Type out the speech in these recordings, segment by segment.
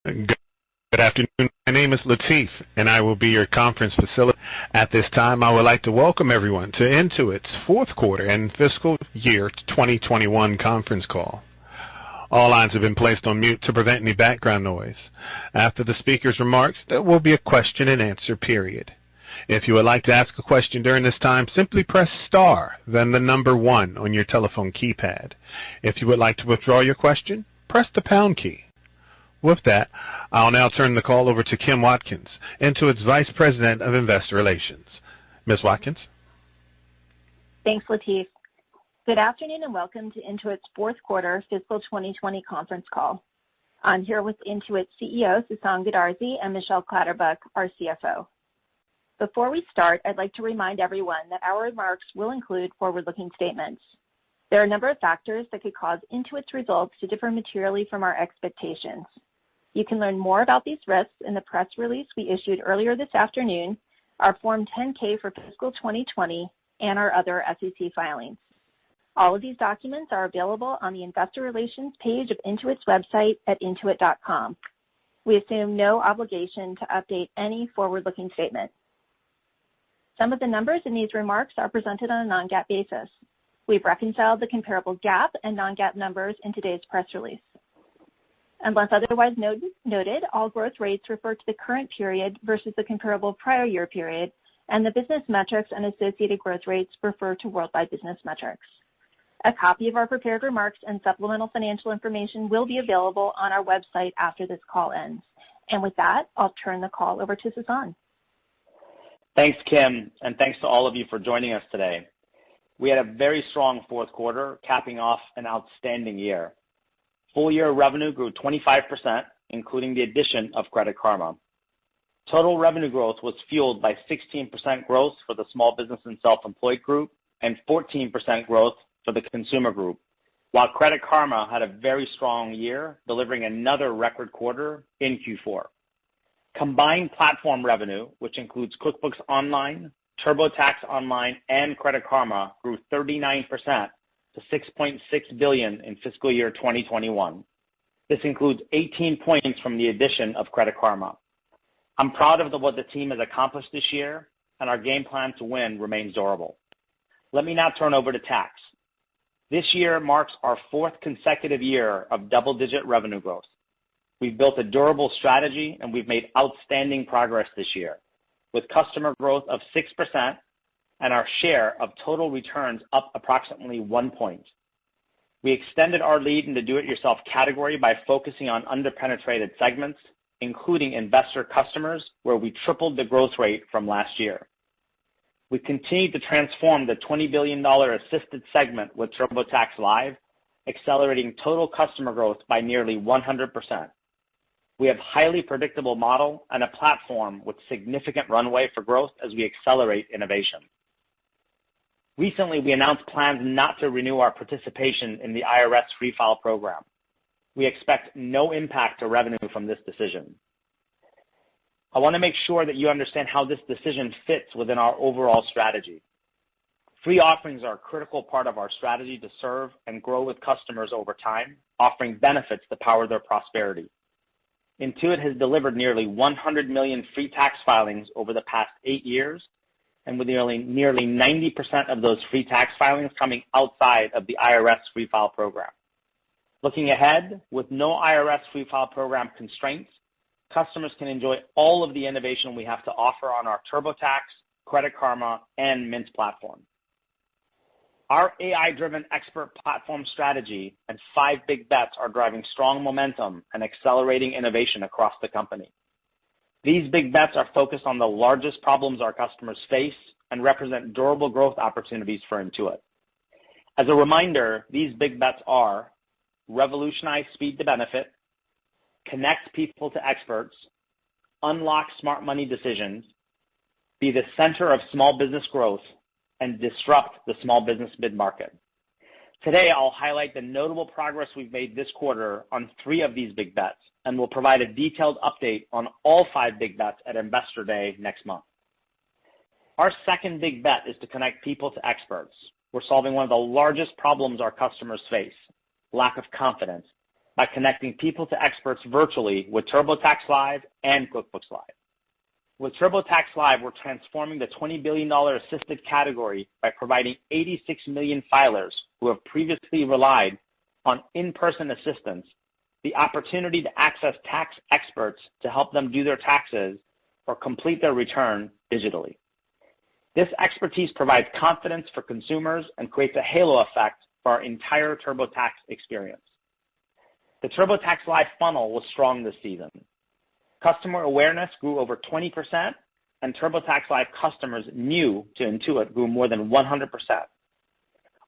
Good afternoon. My name is Latif, and I will be your conference facilitator. At this time, I would like to welcome everyone to Intuit's fourth quarter and fiscal year 2021 conference call. All lines have been placed on mute to prevent any background noise. After the speaker's remarks, there will be a question and answer period. If you would like to ask a question during this time, simply press star, then the number 1 on your telephone keypad. If you would like to withdraw your question, press the pound key. With that, I'll now turn the call over to Kim Watkins, Intuit's Vice President of Investor Relations. Ms. Watkins? Thanks, Latif. Good afternoon and welcome to Intuit's fourth quarter fiscal 2020 conference call. I'm here with Intuit's CEO, Sasan Goodarzi, and Michelle Clatterbuck, our CFO. Before we start, I'd like to remind everyone that our remarks will include forward-looking statements. There are a number of factors that could cause Intuit's results to differ materially from our expectations. You can learn more about these risks in the press release we issued earlier this afternoon, our Form 10-K for fiscal 2020, and our other SEC filings. All of these documents are available on the Investor Relations page of Intuit's website at intuit.com. We assume no obligation to update any forward-looking statement. Some of the numbers in these remarks are presented on a non-GAAP basis. We've reconciled the comparable GAAP and non-GAAP numbers in today's press release. Unless otherwise noted, all growth rates refer to the current period versus the comparable prior year period, and the business metrics and associated growth rates refer to worldwide business metrics. A copy of our prepared remarks and supplemental financial information will be available on our website after this call ends. And with that, I'll turn the call over to Sasan. Thanks, Kim, and thanks to all of you for joining us today. We had a very strong fourth quarter, capping off an outstanding year. Full-year revenue grew 25%, including the addition of Credit Karma. Total revenue growth was fueled by 16% growth for the Small Business and Self-Employed Group and 14% growth for the Consumer Group, while Credit Karma had a very strong year, delivering another record quarter in Q4. Combined platform revenue, which includes QuickBooks Online, TurboTax Online, and Credit Karma, grew 39% to $6.6 billion in fiscal year 2021. This includes 18 points from the addition of Credit Karma. I'm proud of what the team has accomplished this year, and our game plan to win remains durable. Let me now turn over to tax. This year marks our fourth consecutive year of double-digit revenue growth. We've built a durable strategy, and we've made outstanding progress this year, with customer growth of 6% and our share of total returns up approximately 1 point. We extended our lead in the do-it-yourself category by focusing on underpenetrated segments, including investor customers, where we tripled the growth rate from last year. We continued to transform the $20 billion assisted segment with TurboTax Live, accelerating total customer growth by nearly 100%. We have a highly predictable model and a platform with significant runway for growth as we accelerate innovation. Recently, we announced plans not to renew our participation in the IRS Free File program. We expect no impact to revenue from this decision. I want to make sure that you understand how this decision fits within our overall strategy. Free offerings are a critical part of our strategy to serve and grow with customers over time, offering benefits that power their prosperity. Intuit has delivered nearly 100 million free tax filings over the past 8 years, and with nearly 90% of those free tax filings coming outside of the IRS Free File program. Looking ahead, with no IRS Free File program constraints, customers can enjoy all of the innovation we have to offer on our TurboTax, Credit Karma, and Mint platform. Our AI-driven expert platform strategy and 5 big bets are driving strong momentum and accelerating innovation across the company. These big bets are focused on the largest problems our customers face and represent durable growth opportunities for Intuit. As a reminder, these big bets are revolutionize speed to benefit, connect people to experts, unlock smart money decisions, be the center of small business growth, and disrupt the small business mid-market. Today, I'll highlight the notable progress we've made this quarter on 3 of these big bets, and we'll provide a detailed update on all 5 big bets at Investor Day next month. Our second big bet is to connect people to experts. We're solving one of the largest problems our customers face, lack of confidence, by connecting people to experts virtually with TurboTax Live and QuickBooks Live. With TurboTax Live, we're transforming the $20 billion assisted category by providing 86 million filers who have previously relied on in-person assistance the opportunity to access tax experts to help them do their taxes or complete their return digitally. This expertise provides confidence for consumers and creates a halo effect for our entire TurboTax experience. The TurboTax Live funnel was strong this season. Customer awareness grew over 20%, and TurboTax Live customers new to Intuit grew more than 100%.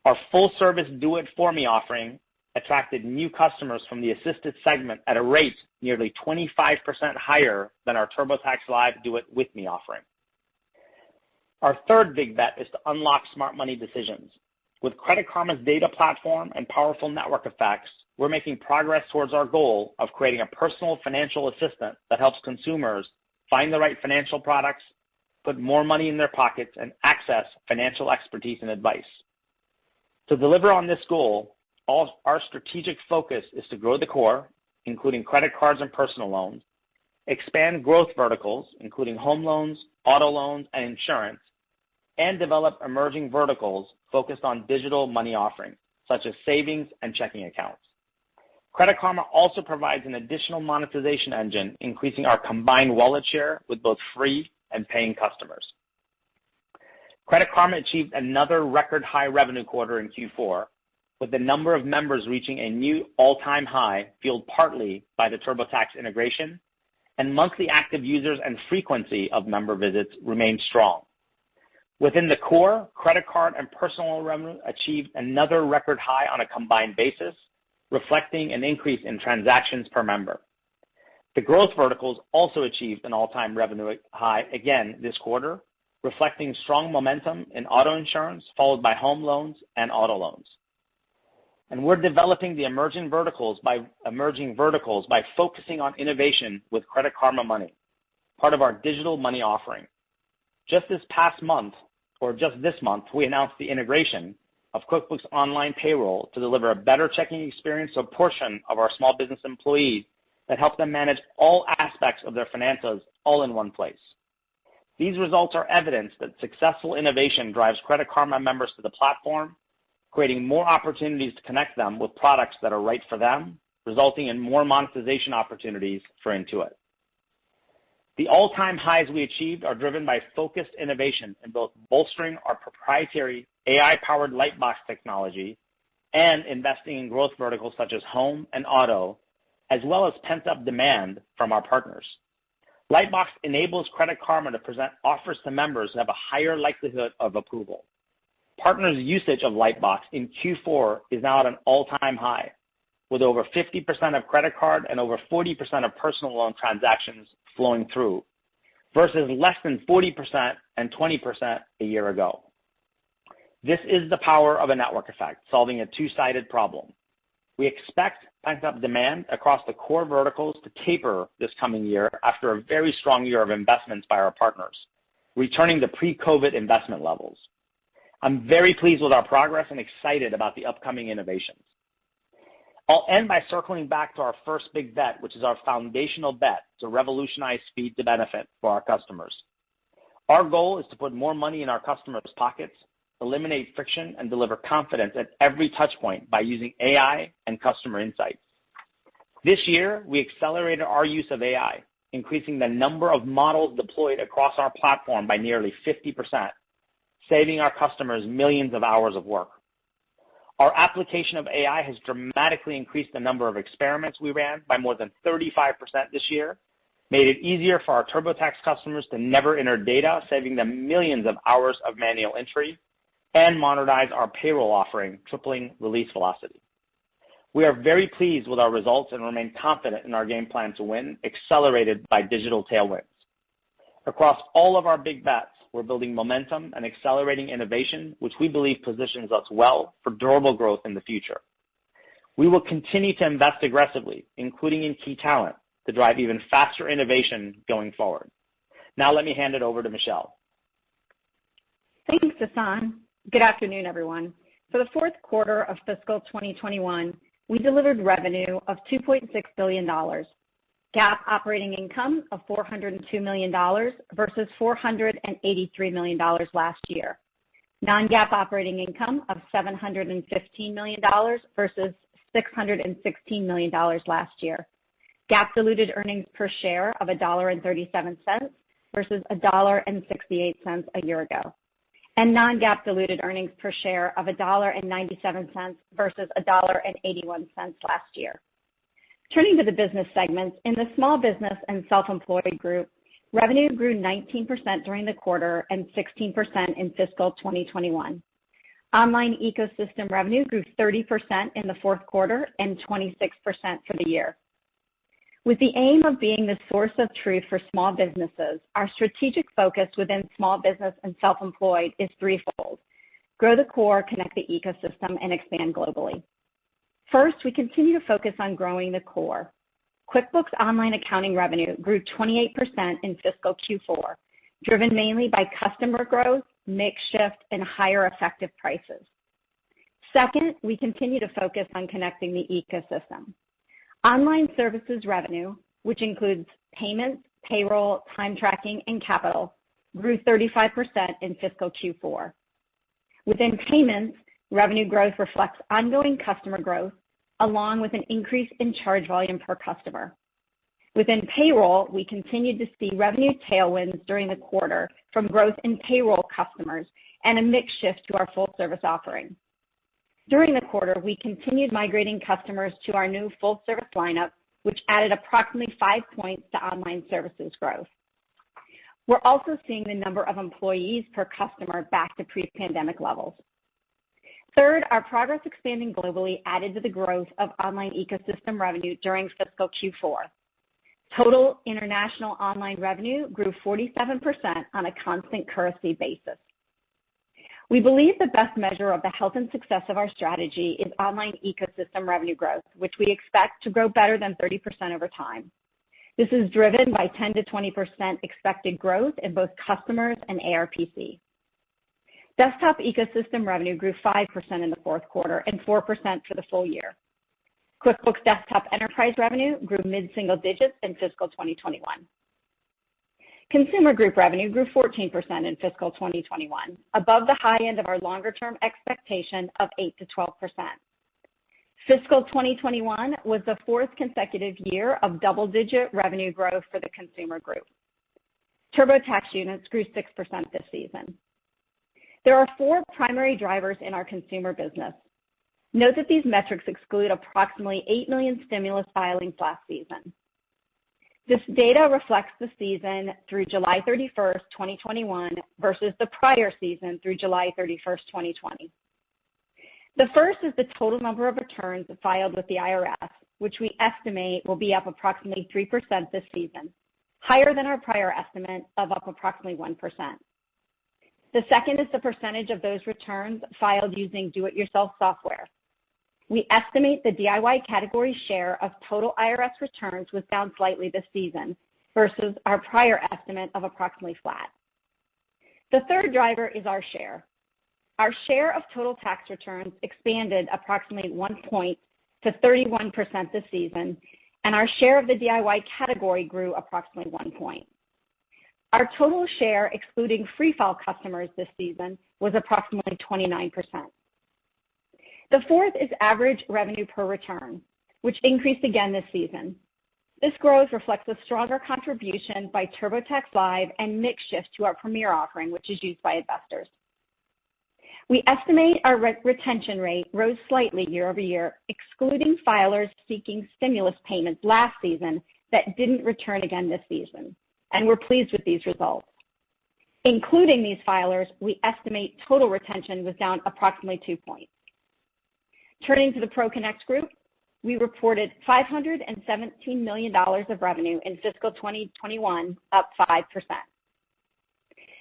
Our full-service do-it-for-me offering attracted new customers from the assisted segment at a rate nearly 25% higher than our TurboTax Live do-it-with-me offering. Our third big bet is to unlock smart money decisions. With Credit Karma's data platform and powerful network effects, we're making progress towards our goal of creating a personal financial assistant that helps consumers find the right financial products, put more money in their pockets, and access financial expertise and advice. To deliver on this goal, our strategic focus is to grow the core, including credit cards and personal loans, expand growth verticals, including home loans, auto loans, and insurance, and develop emerging verticals focused on digital money offerings, such as savings and checking accounts. Credit Karma also provides an additional monetization engine, increasing our combined wallet share with both free and paying customers. Credit Karma achieved another record high revenue quarter in Q4, with the number of members reaching a new all-time high, fueled partly by the TurboTax integration, and monthly active users and frequency of member visits remained strong. Within the core, credit card and personal revenue achieved another record high on a combined basis, reflecting an increase in transactions per member. The growth verticals also achieved an all-time revenue high again this quarter, reflecting strong momentum in auto insurance, followed by home loans and auto loans. And we're developing the emerging verticals by focusing on innovation with Credit Karma Money, part of our digital money offering. Just this month, we announced the integration of QuickBooks Online Payroll to deliver a better checking experience to a portion of our small business employees that help them manage all aspects of their finances all in one place. These results are evidence that successful innovation drives Credit Karma members to the platform, creating more opportunities to connect them with products that are right for them, resulting in more monetization opportunities for Intuit. The all-time highs we achieved are driven by focused innovation in both bolstering our proprietary AI-powered Lightbox technology and investing in growth verticals such as home and auto, as well as pent-up demand from our partners. Lightbox enables Credit Karma to present offers to members that have a higher likelihood of approval. Partners' usage of Lightbox in Q4 is now at an all-time high, with over 50% of credit card and over 40% of personal loan transactions flowing through, versus less than 40% and 20% a year ago. This is the power of a network effect, solving a two-sided problem. We expect pent-up demand across the core verticals to taper this coming year after a very strong year of investments by our partners, returning to pre-COVID investment levels. I'm very pleased with our progress and excited about the upcoming innovations. I'll end by circling back to our first big bet, which is our foundational bet to revolutionize speed to benefit for our customers. Our goal is to put more money in our customers' pockets, eliminate friction, and deliver confidence at every touch point by using AI and customer insights. This year, we accelerated our use of AI, increasing the number of models deployed across our platform by nearly 50%, saving our customers millions of hours of work. Our application of AI has dramatically increased the number of experiments we ran by more than 35% this year, made it easier for our TurboTax customers to never enter data, saving them millions of hours of manual entry, and modernize our payroll offering, tripling release velocity. We are very pleased with our results and remain confident in our game plan to win, accelerated by digital tailwinds. Across all of our big bets, we're building momentum and accelerating innovation, which we believe positions us well for durable growth in the future. We will continue to invest aggressively, including in key talent, to drive even faster innovation going forward. Now let me hand it over to Michelle. Thanks, Sasan. Good afternoon, everyone. For the fourth quarter of fiscal 2021, we delivered revenue of $2.6 billion, GAAP operating income of $402 million versus $483 million last year, non-GAAP operating income of $715 million versus $616 million last year, GAAP diluted earnings per share of $1.37 versus $1.68 a year ago, and non-GAAP diluted earnings per share of $1.97 versus $1.81 last year. Turning to the business segments, in the small business and self-employed group, revenue grew 19% during the quarter and 16% in fiscal 2021. Online ecosystem revenue grew 30% in the fourth quarter and 26% for the year. With the aim of being the source of truth for small businesses, our strategic focus within small business and self-employed is threefold: grow the core, connect the ecosystem, and expand globally. First, we continue to focus on growing the core. QuickBooks Online accounting revenue grew 28% in fiscal Q4, driven mainly by customer growth, mix shift, and higher effective prices. Second, we continue to focus on connecting the ecosystem. Online services revenue, which includes payments, payroll, time tracking, and capital, grew 35% in fiscal Q4. Within payments, revenue growth reflects ongoing customer growth, along with an increase in charge volume per customer. Within payroll, we continued to see revenue tailwinds during the quarter from growth in payroll customers and a mix shift to our full service offering. During the quarter, we continued migrating customers to our new full service lineup, which added approximately 5 points to online services growth. We're also seeing the number of employees per customer back to pre-pandemic levels. Third, our progress expanding globally added to the growth of online ecosystem revenue during fiscal Q4. Total international online revenue grew 47% on a constant currency basis. We believe the best measure of the health and success of our strategy is online ecosystem revenue growth, which we expect to grow better than 30% over time. This is driven by 10 to 20% expected growth in both customers and ARPC. Desktop ecosystem revenue grew 5% in the fourth quarter and 4% for the full year. QuickBooks Desktop Enterprise revenue grew mid-single digits in fiscal 2021. Consumer group revenue grew 14% in fiscal 2021, above the high end of our longer-term expectation of 8 to 12%. Fiscal 2021 was the fourth consecutive year of double-digit revenue growth for the consumer group. TurboTax units grew 6% this season. There are 4 primary drivers in our consumer business. Note that these metrics exclude approximately 8 million stimulus filings last season. This data reflects the season through July 31st, 2021 versus the prior season through July 31st, 2020. The first is the total number of returns filed with the IRS, which we estimate will be up approximately 3% this season, higher than our prior estimate of up approximately 1%. The second is the percentage of those returns filed using do-it-yourself software. We estimate the DIY category share of total IRS returns was down slightly this season versus our prior estimate of approximately flat. The third driver is our share. Our share of total tax returns expanded approximately 1 point to 31% this season, and our share of the DIY category grew approximately 1 point. Our total share, excluding free file customers this season, was approximately 29%. The fourth is average revenue per return, which increased again this season. This growth reflects a stronger contribution by TurboTax Live and mix shift to our Premier offering, which is used by investors. We estimate our retention rate rose slightly year over year, excluding filers seeking stimulus payments last season that didn't return again this season, and we're pleased with these results. Including these filers, we estimate total retention was down approximately 2 points. Turning to the ProConnect group, we reported $517 million of revenue in fiscal 2021, up 5%.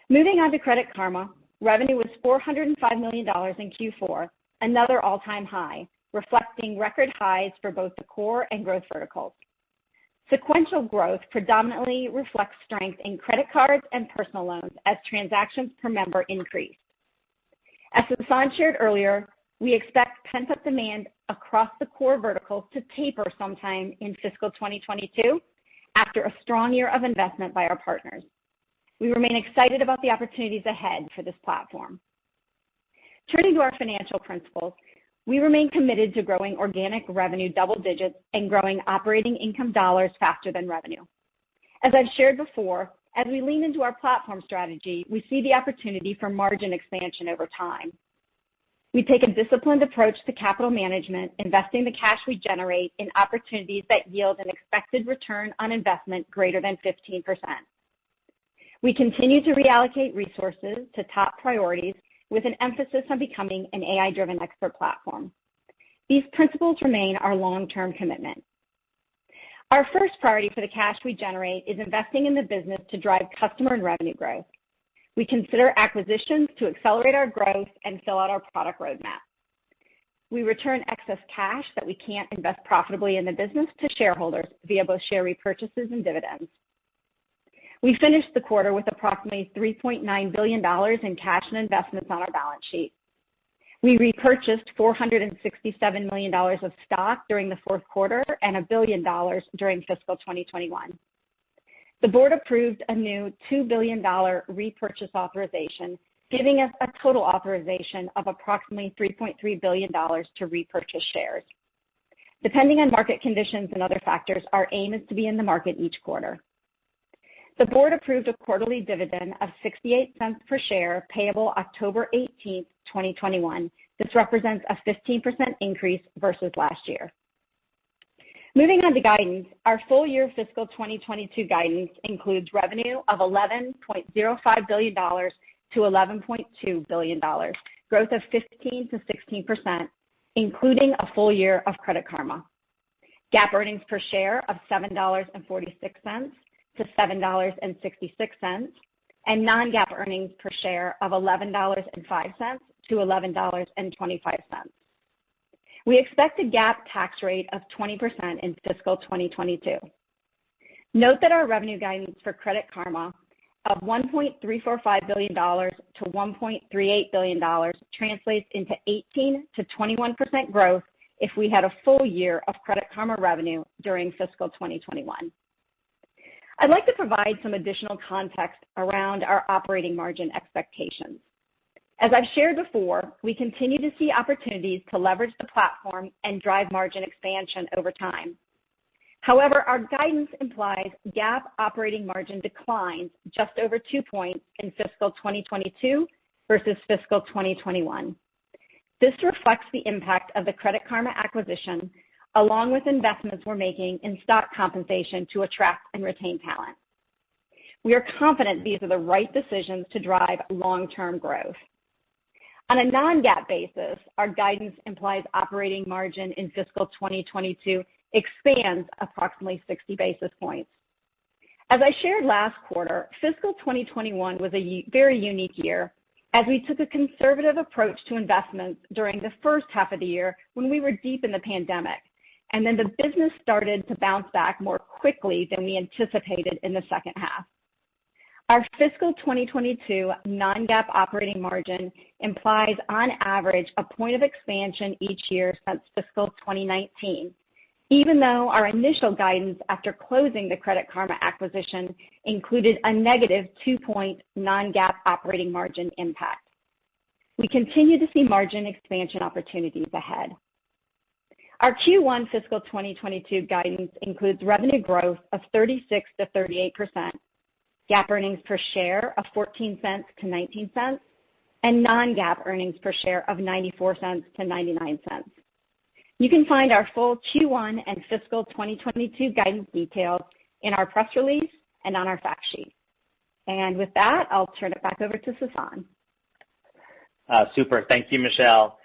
Moving on to Credit Karma, revenue was $405 million in Q4, another all-time high, reflecting record highs for both the core and growth verticals. Sequential growth predominantly reflects strength in credit cards and personal loans as transactions per member increased. As Sasan shared earlier, We expect pent-up demand across the core verticals to taper sometime in fiscal 2022 after a strong year of investment by our partners. We remain excited about the opportunities ahead for this platform. Turning to our financial principles, we remain committed to growing organic revenue double digits and growing operating income dollars faster than revenue. As I've shared before, as we lean into our platform strategy, we see the opportunity for margin expansion over time. We take a disciplined approach to capital management, investing the cash we generate in opportunities that yield an expected return on investment greater than 15%. We continue to reallocate resources to top priorities with an emphasis on becoming an AI-driven expert platform. These principles remain our long-term commitment. Our first priority for the cash we generate is investing in the business to drive customer and revenue growth. We consider acquisitions to accelerate our growth and fill out our product roadmap. We return excess cash that we can't invest profitably in the business to shareholders via both share repurchases and dividends. We finished the quarter with approximately $3.9 billion in cash and investments on our balance sheet. We repurchased $467 million of stock during the fourth quarter and $1 billion during fiscal 2021. The board approved a new $2 billion repurchase authorization, giving us a total authorization of approximately $3.3 billion to repurchase shares. Depending on market conditions and other factors, our aim is to be in the market each quarter. The board approved a quarterly dividend of 68 cents per share payable October 18, 2021. This represents a 15% increase versus last year. Moving on to guidance, our full year fiscal 2022 guidance includes revenue of $11.05 billion to $11.2 billion, growth of 15 to 16%, including a full year of Credit Karma. GAAP earnings per share of $7.46 to $7.66, and non-GAAP earnings per share of $11.05 to $11.25. We expect a GAAP tax rate of 20% in fiscal 2022. Note that our revenue guidance for Credit Karma of $1.345 billion to $1.38 billion translates into 18 to 21% growth if we had a full year of Credit Karma revenue during fiscal 2021. I'd like to provide some additional context around our operating margin expectations. As I've shared before, we continue to see opportunities to leverage the platform and drive margin expansion over time. However, our guidance implies GAAP operating margin declines just over 2 points in fiscal 2022 versus fiscal 2021. This reflects the impact of the Credit Karma acquisition, along with investments we're making in stock compensation to attract and retain talent. We are confident these are the right decisions to drive long-term growth. On a non-GAAP basis, our guidance implies operating margin in fiscal 2022 expands approximately 60 basis points. As I shared last quarter, fiscal 2021 was a very unique year as we took a conservative approach to investments during the first half of the year when we were deep in the pandemic, and then the business started to bounce back more quickly than we anticipated in the second half. Our fiscal 2022 non-GAAP operating margin implies on average a point of expansion each year since fiscal 2019, even though our initial guidance after closing the Credit Karma acquisition included a negative 2-point non-GAAP operating margin impact. We continue to see margin expansion opportunities ahead. Our Q1 fiscal 2022 guidance includes revenue growth of 36 to 38%, GAAP earnings per share of 14 cents to 19 cents, and non-GAAP earnings per share of 94 cents to 99 cents. You can find our full Q1 and fiscal 2022 guidance details in our press release and on our fact sheet. And with that, I'll turn it back over to Sasan. Super. Thank you, Michelle.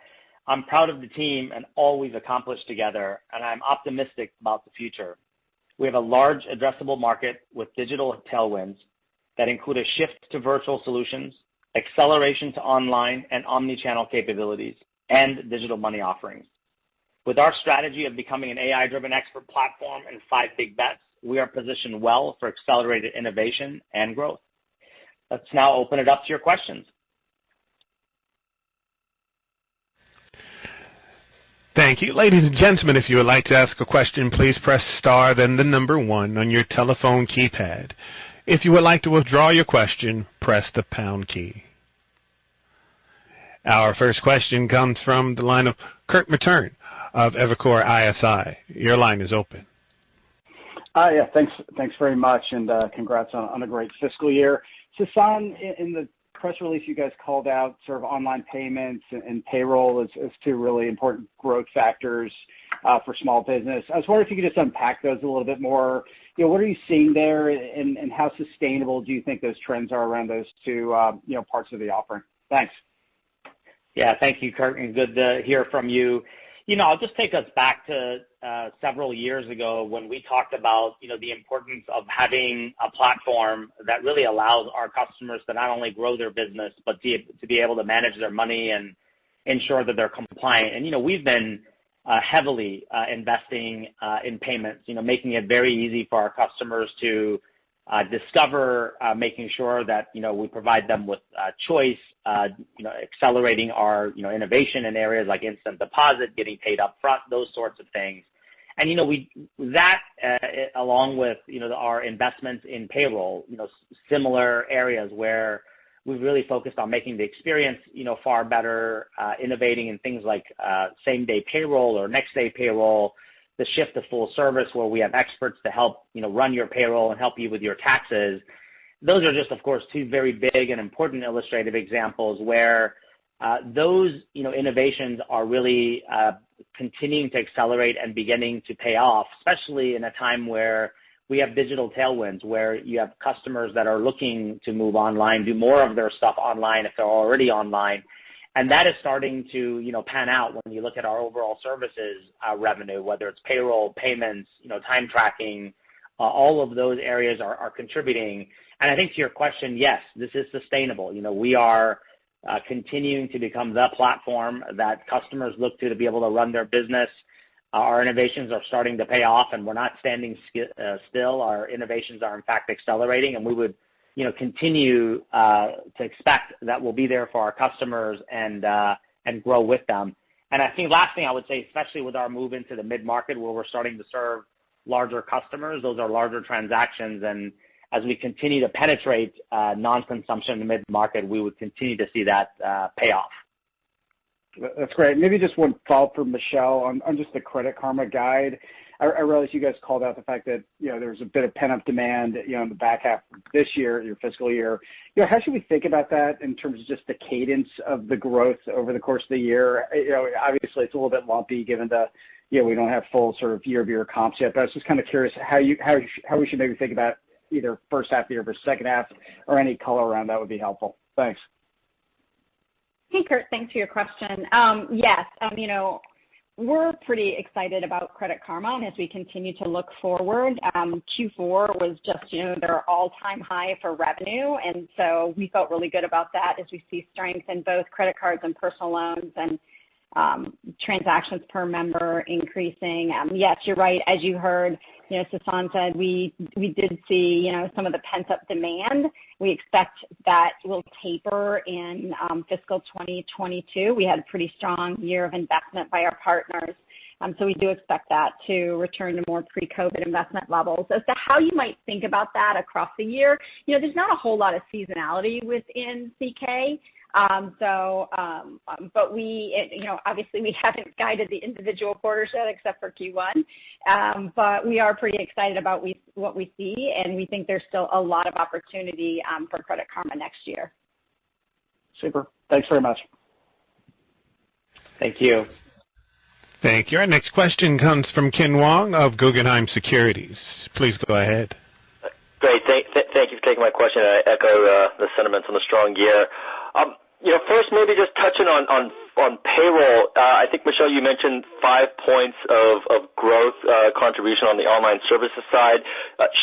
I'm proud of the team and all we've accomplished together, and I'm optimistic about the future. We have a large addressable market with digital tailwinds that include a shift to virtual solutions, acceleration to online and omni-channel capabilities, and digital money offerings. With our strategy of becoming an AI-driven expert platform and 5 big bets, we are positioned well for accelerated innovation and growth. Let's now open it up to your questions. Thank you. Ladies and gentlemen, if you would like to ask a question, please press star, then the number 1 on your telephone keypad. If you would like to withdraw your question, press the pound key. Our first question comes from the line of Kirk Materne of Evercore ISI. Your line is open. Yeah, thanks very much, and congrats on a great fiscal year. Sasan, in the press release, you guys called out sort of online payments and payroll as two really important growth factors for small business. I was wondering if you could just unpack those a little bit more. What are you seeing there, and how sustainable do you think those trends are around those two parts of the offering? Thanks. Yeah, thank you, Kurt, and good to hear from you. I'll just take us back to several years ago when we talked about, the importance of having a platform that really allows our customers to not only grow their business, but to be able to manage their money and ensure that they're compliant. And, we've been heavily investing in payments, making it very easy for our customers to discover, making sure that, we provide them with choice, accelerating our, innovation in areas like instant deposit, getting paid up front, those sorts of things. And, along with, our investments in payroll, similar areas where we've really focused on making the experience, far better, innovating in things like same-day payroll or next-day payroll, the shift to full service where we have experts to help, run your payroll and help you with your taxes. Those are just, of course, two very big and important illustrative examples where those, innovations are really continuing to accelerate and beginning to pay off, especially in a time where we have digital tailwinds, where you have customers that are looking to move online, do more of their stuff online if they're already online. And that is starting to, pan out when you look at our overall services revenue, whether it's payroll, payments, time tracking, all of those areas are contributing. And I think to your question, yes, this is sustainable. We are continuing to become the platform that customers look to be able to run their business. Our innovations are starting to pay off, and we're not standing still. Our innovations are, in fact, accelerating, and we would continue to expect that we'll be there for our customers and grow with them. And I think last thing I would say, especially with our move into the mid-market where we're starting to serve larger customers, those are larger transactions. And as we continue to penetrate non-consumption in the mid-market, we would continue to see that pay off. That's great. Maybe just one follow-up from Michelle on just the Credit Karma guide. I realize you guys called out the fact that, there was a bit of pent-up demand, in the back half of this year, your fiscal year. How should we think about that in terms of just the cadence of the growth over the course of the year? Obviously it's a little bit lumpy given the, we don't have full sort of year-over-year comps yet, but I was just kind of curious how we should maybe think about either first half of the year versus second half, or any color around that would be helpful. Thanks. Hey, Kurt, thanks for your question. Yes, we're pretty excited about Credit Karma, and as we continue to look forward, Q4 was just, their all-time high for revenue, and so we felt really good about that as we see strength in both credit cards and personal loans and transactions per member increasing. Yes, you're right. As you heard, Sasan said, we did see, some of the pent-up demand. We expect that will taper in fiscal 2022. We had a pretty strong year of investment by our partners. So we do expect that to return to more pre-COVID investment levels. As to how you might think about that across the year, there's not a whole lot of seasonality within CK. But we, obviously we haven't guided the individual quarters yet except for Q1. But we are pretty excited about what we see, and we think there's still a lot of opportunity for Credit Karma next year. Super. Thanks very much. Thank you. Thank you. Our next question comes from Ken Wong of Guggenheim Securities. Please go ahead. Great. Thank you for taking my question. I echo the sentiments on the strong year. First, maybe just touching on payroll. I think, Michelle, you mentioned 5 points of growth contribution on the online services side.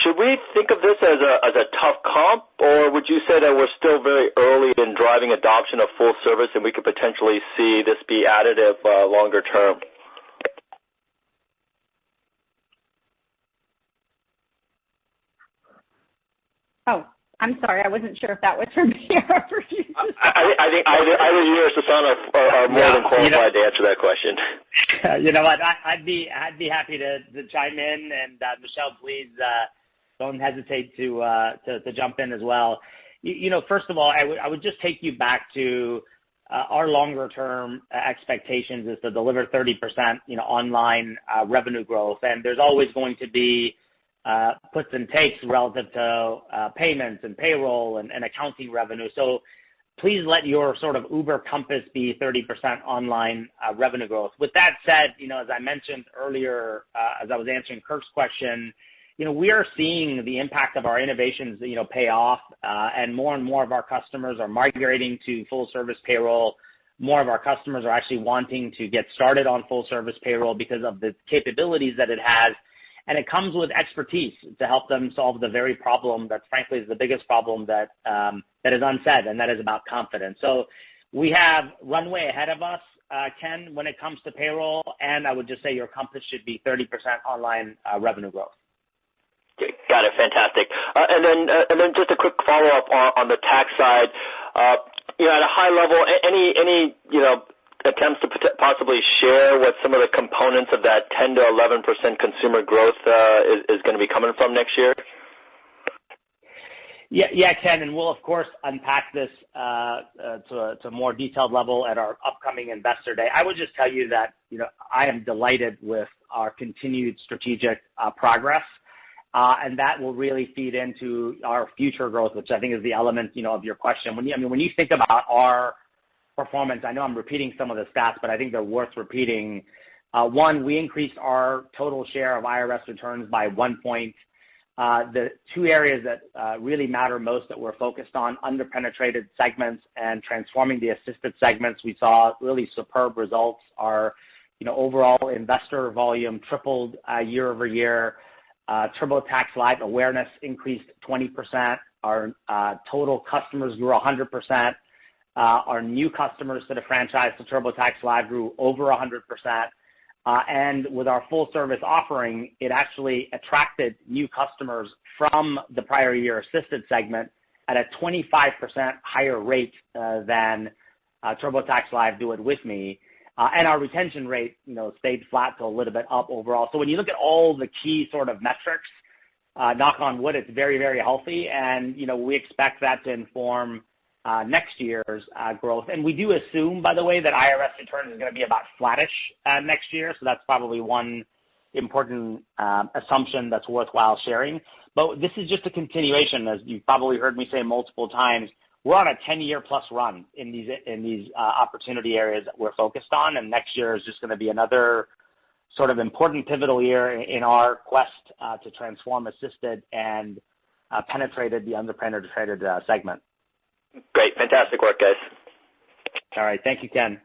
Should we think of this as a tough comp, or would you say that we're still very early in driving adoption of full service and we could potentially see this be additive longer term? Oh, I'm sorry. I wasn't sure if that was for me or for you. I think either you or Sasan are more than qualified to answer that question. You know what? I'd be happy to chime in, and Michelle, please don't hesitate to jump in as well. First of all, I would just take you back to our longer term expectations is to deliver 30% online revenue growth, and there's always going to be puts and takes relative to payments and payroll and accounting revenue. So please let your sort of Uber compass be 30% online revenue growth. With that said, as I mentioned earlier, as I was answering Kirk's question, we are seeing the impact of our innovations, pay off, and more of our customers are migrating to full service payroll. More of our customers are actually wanting to get started on full service payroll because of the capabilities that it has. And it comes with expertise to help them solve the very problem that, frankly, is the biggest problem that is unsaid, and that is about confidence. So we have runway ahead of us, Ken, when it comes to payroll, and I would just say your compass should be 30% online revenue growth. Okay, got it. Fantastic. And then just a quick follow-up on the tax side. At a high level, any attempts to possibly share what some of the components of that 10 to 11% consumer growth is going to be coming from next year? Yeah, Ken, and we'll of course unpack this to a more detailed level at our upcoming Investor Day. I would just tell you that I am delighted with our continued strategic progress, and that will really feed into our future growth, which I think is the element of your question. When you think about our performance, I know I'm repeating some of the stats, but I think they're worth repeating. One, we increased our total share of IRS returns by 1 point. The two areas that really matter most that we're focused on, underpenetrated segments and transforming the assisted segments, we saw really superb results. Our overall investor volume tripled year over year. TurboTax Live awareness increased 20%. Our total customers grew 100%. Our new customers to the franchise to TurboTax Live grew over 100%. And with our full service offering, it actually attracted new customers from the prior year assisted segment at a 25% higher rate than TurboTax Live Do It With Me. And our retention rate, stayed flat to a little bit up overall. So when you look at all the key sort of metrics, knock on wood, it's very, very healthy. And, we expect that to inform next year's growth. And we do assume, by the way, that IRS returns is going to be about flattish next year. So that's probably one important assumption that's worthwhile sharing. But this is just a continuation, as you've probably heard me say multiple times. We're on a 10-year plus run in these opportunity areas that we're focused on, and next year is just going to be another sort of important pivotal year in our quest to transform assisted and penetrated the underpenetrated segment. Great. Fantastic work, guys. All right. Thank you, Ken.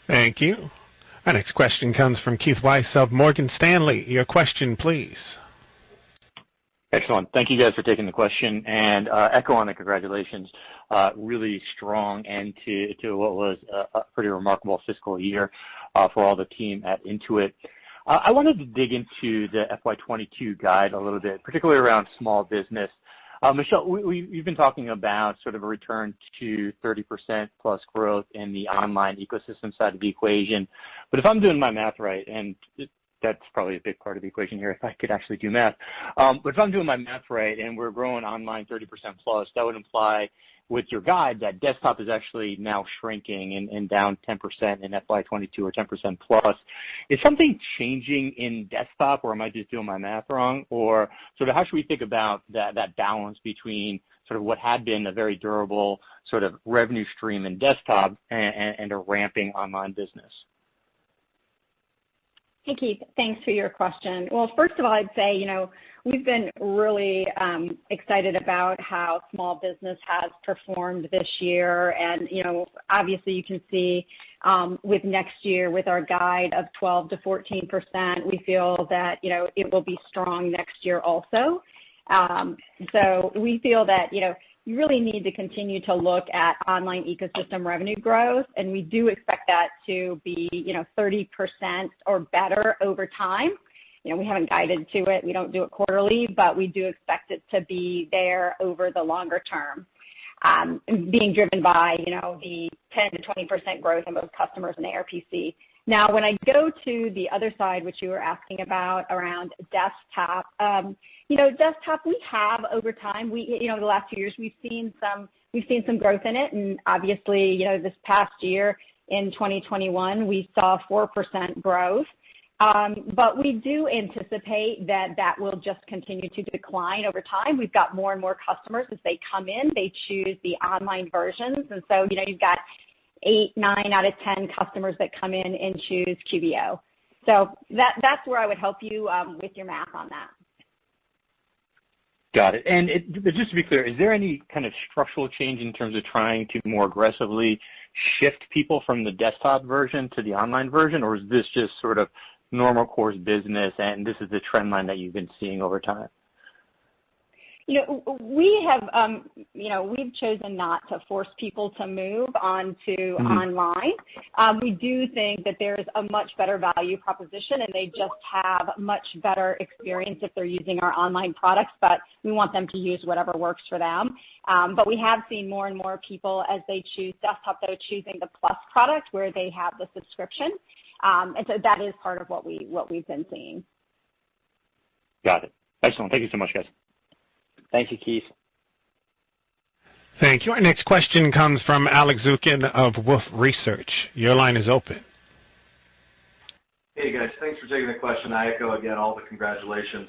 Thank you. Our next question comes from Keith Weiss of Morgan Stanley. Your question, please. Excellent. Thank you guys for taking the question, and echo on the congratulations. Really strong end to what was a pretty remarkable fiscal year for all the team at Intuit. I wanted to dig into the FY22 guide a little bit, particularly around small business. Michelle, we've been talking about sort of a return to 30% plus growth in the online ecosystem side of the equation. But if I'm doing my math right, and that's probably a big part of the equation here if I could actually do math. But if I'm doing my math right and we're growing online 30% plus, that would imply with your guide that desktop is actually now shrinking and down 10% in FY22 or 10% plus. Is something changing in desktop, or am I just doing my math wrong? Or sort of how should we think about that balance between sort of what had been a very durable sort of revenue stream in desktop and a ramping online business? Hey, Keith. Thanks for your question. Well, first of all, I'd say, we've been really excited about how small business has performed this year. And, obviously you can see with next year, with our guide of 12 to 14%, we feel that, it will be strong next year also. So we feel that, you really need to continue to look at online ecosystem revenue growth, and we do expect that to be, 30% or better over time. We haven't guided to it. We don't do it quarterly, but we do expect it to be there over the longer term. being driven by, the 10 to 20% growth in both customers and ARPC. Now, when I go to the other side, which you were asking about around desktop, desktop we have over time. The last few years we've seen some growth in it, and obviously, this past year in 2021 we saw 4% growth. But we do anticipate that will just continue to decline over time. We've got more and more customers as they come in, they choose the online versions, and so you've got 8, 9 out of 10 customers that come in and choose QBO. So that's where I would help you with your math on that. Got it. And just to be clear, is there any kind of structural change in terms of trying to more aggressively shift people from the desktop version to the online version, or is this just sort of normal course business and this is the trend line that you've been seeing over time? We have, we've chosen not to force people to move on to online. We do think that there's a much better value proposition and they just have much better experience if they're using our online products, but we want them to use whatever works for them. But we have seen more and more people as they choose desktop, though, choosing the Plus product where they have the subscription. And so that is part of what we've been seeing. Got it. Excellent. Thank you so much, guys. Thank you, Keith. Thank you. Our next question comes from Alex Zukin of Wolfe Research. Your line is open. Hey, guys. Thanks for taking the question. I echo, again, all the congratulations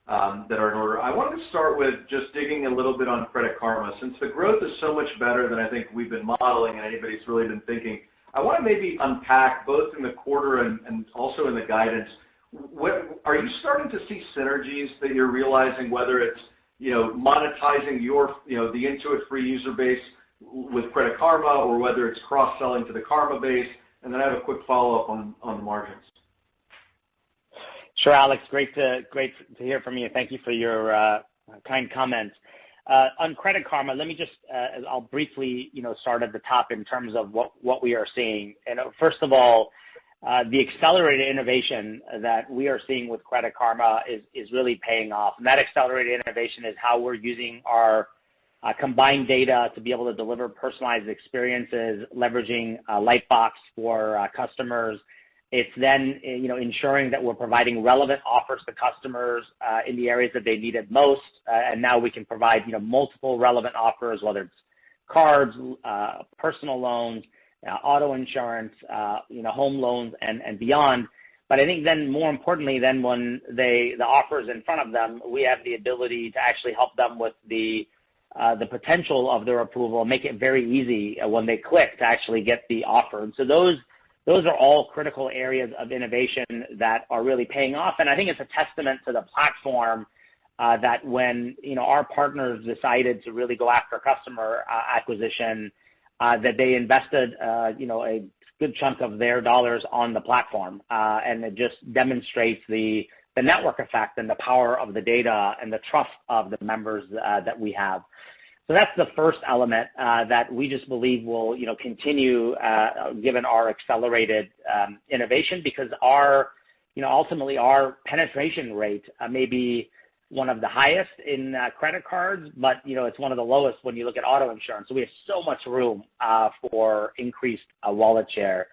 that are in order. I wanted to start with just digging a little bit on Credit Karma. Since the growth is so much better than I think we've been modeling and anybody's really been thinking, I want to maybe unpack both in the quarter and also in the guidance. Are you starting to see synergies that you're realizing, whether it's monetizing the Intuit free user base with Credit Karma, or whether it's cross-selling to the Karma base? And then I have a quick follow-up on the margins. Sure, Alex. Great to hear from you. Thank you for your kind comments. On Credit Karma, let me just I'll briefly start at the top in terms of what we are seeing. And first of all, the accelerated innovation that we are seeing with Credit Karma is really paying off. And that accelerated innovation is how we're using our combined data to be able to deliver personalized experiences, leveraging Lightbox for customers. It's then ensuring that we're providing relevant offers to customers in the areas that they need it most. And now we can provide multiple relevant offers, whether it's cards, personal loans, auto insurance, home loans, and beyond. But I think then more importantly, then when the offer is in front of them, we have the ability to actually help them with the potential of their approval, make it very easy when they click to actually get the offer. And so those are all critical areas of innovation that are really paying off. And I think it's a testament to the platform that when our partners decided to really go after customer acquisition, that they invested a good chunk of their dollars on the platform, and it just demonstrates the network effect and the power of the data and the trust of the members that we have. So that's the first element that we just believe will continue given our accelerated innovation, because ultimately our penetration rate may be one of the highest in credit cards, but it's one of the lowest when you look at auto insurance. So we have so much room for increased wallet share.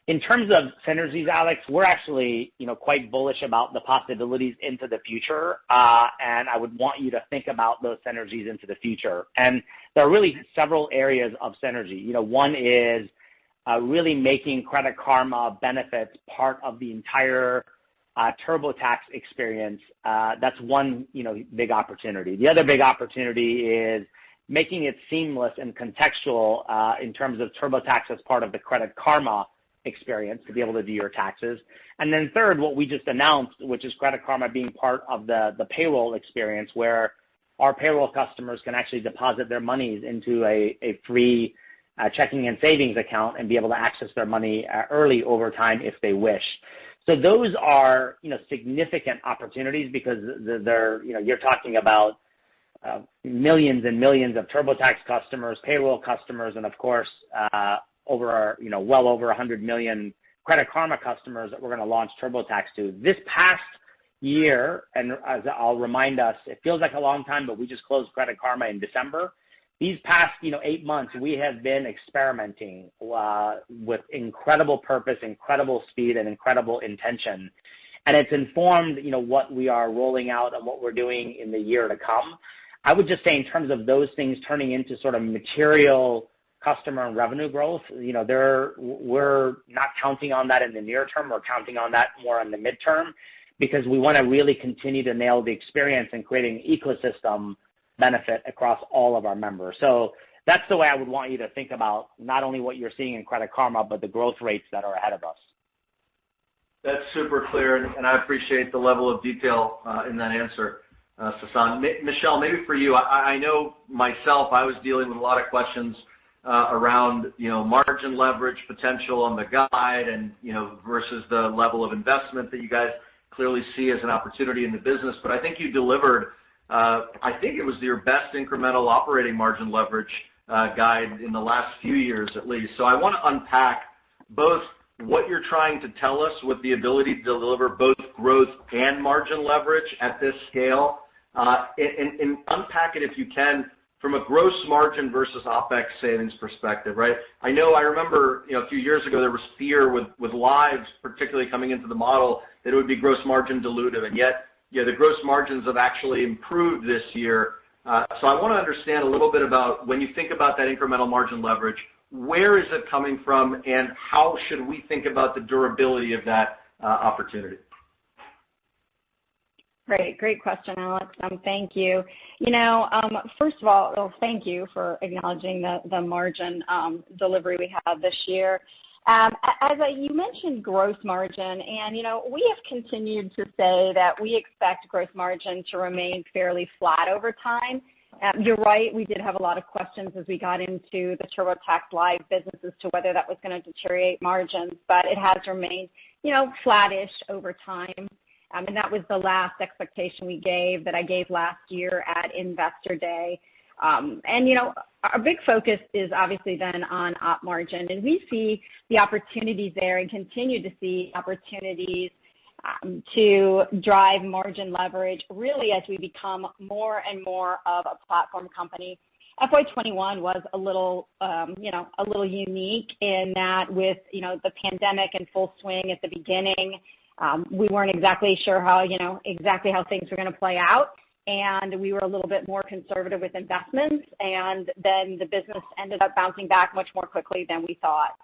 In terms of synergies, Alex, we're actually quite bullish about the possibilities into the future, and I would want you to think about those synergies into the future. And there are really several areas of synergy. One is really making Credit Karma benefits part of the entire TurboTax experience. That's one big opportunity. The other big opportunity is making it seamless and contextual in terms of TurboTax as part of the Credit Karma experience to be able to do your taxes. And then third, what we just announced, which is Credit Karma being part of the payroll experience, where our payroll customers can actually deposit their monies into a free checking and savings account and be able to access their money early over time if they wish. So those are significant opportunities, because they're you're talking about millions and millions of TurboTax customers, payroll customers, and of course well over 100 million Credit Karma customers that we're going to launch TurboTax to. This past year, and as I'll remind us, it feels like a long time, but we just closed Credit Karma in December. these past 8 months, we have been experimenting with incredible purpose, incredible speed, and incredible intention. And it's informed, what we are rolling out and what we're doing in the year to come. I would just say in terms of those things turning into sort of material customer and revenue growth, we're not counting on that in the near term. We're counting on that more in the midterm because we want to really continue to nail the experience and creating an ecosystem benefit across all of our members. So that's the way I would want you to think about not only what you're seeing in Credit Karma, but the growth rates that are ahead of us. That's super clear, and I appreciate the level of detail in that answer, Sasan. Michelle, maybe for you, I know myself, I was dealing with a lot of questions around margin leverage potential on the guide and versus the level of investment that you guys clearly see as an opportunity in the business. But I think you delivered. I think it was your best incremental operating margin leverage guide in the last few years at least. So I want to unpack both what you're trying to tell us with the ability to deliver both growth and margin leverage at this scale, and unpack it if you can from a gross margin versus OpEx savings perspective, right? I remember a few years ago there was fear with lives, particularly coming into the model, that it would be gross margin dilutive, and yet the gross margins have actually improved this year. So I want to understand a little bit about when you think about that incremental margin leverage, where is it coming from, and how should we think about the durability of that opportunity? Great question, Alex. Thank you. First of all, thank you for acknowledging the margin delivery we had this year. You mentioned gross margin, and we have continued to say that we expect gross margin to remain fairly flat over time. You're right, we did have a lot of questions as we got into the TurboTax Live business as to whether that was going to deteriorate margins, but it has remained, flattish over time. And that was the last expectation that I gave last year at Investor Day. Our big focus is obviously then on op margin, and we see the opportunities there and continue to see opportunities to drive margin leverage really as we become more and more of a platform company. FY21 was a little unique in that with, the pandemic in full swing at the beginning, we weren't exactly sure how things were going to play out. And we were a little bit more conservative with investments, and then the business ended up bouncing back much more quickly than we thought.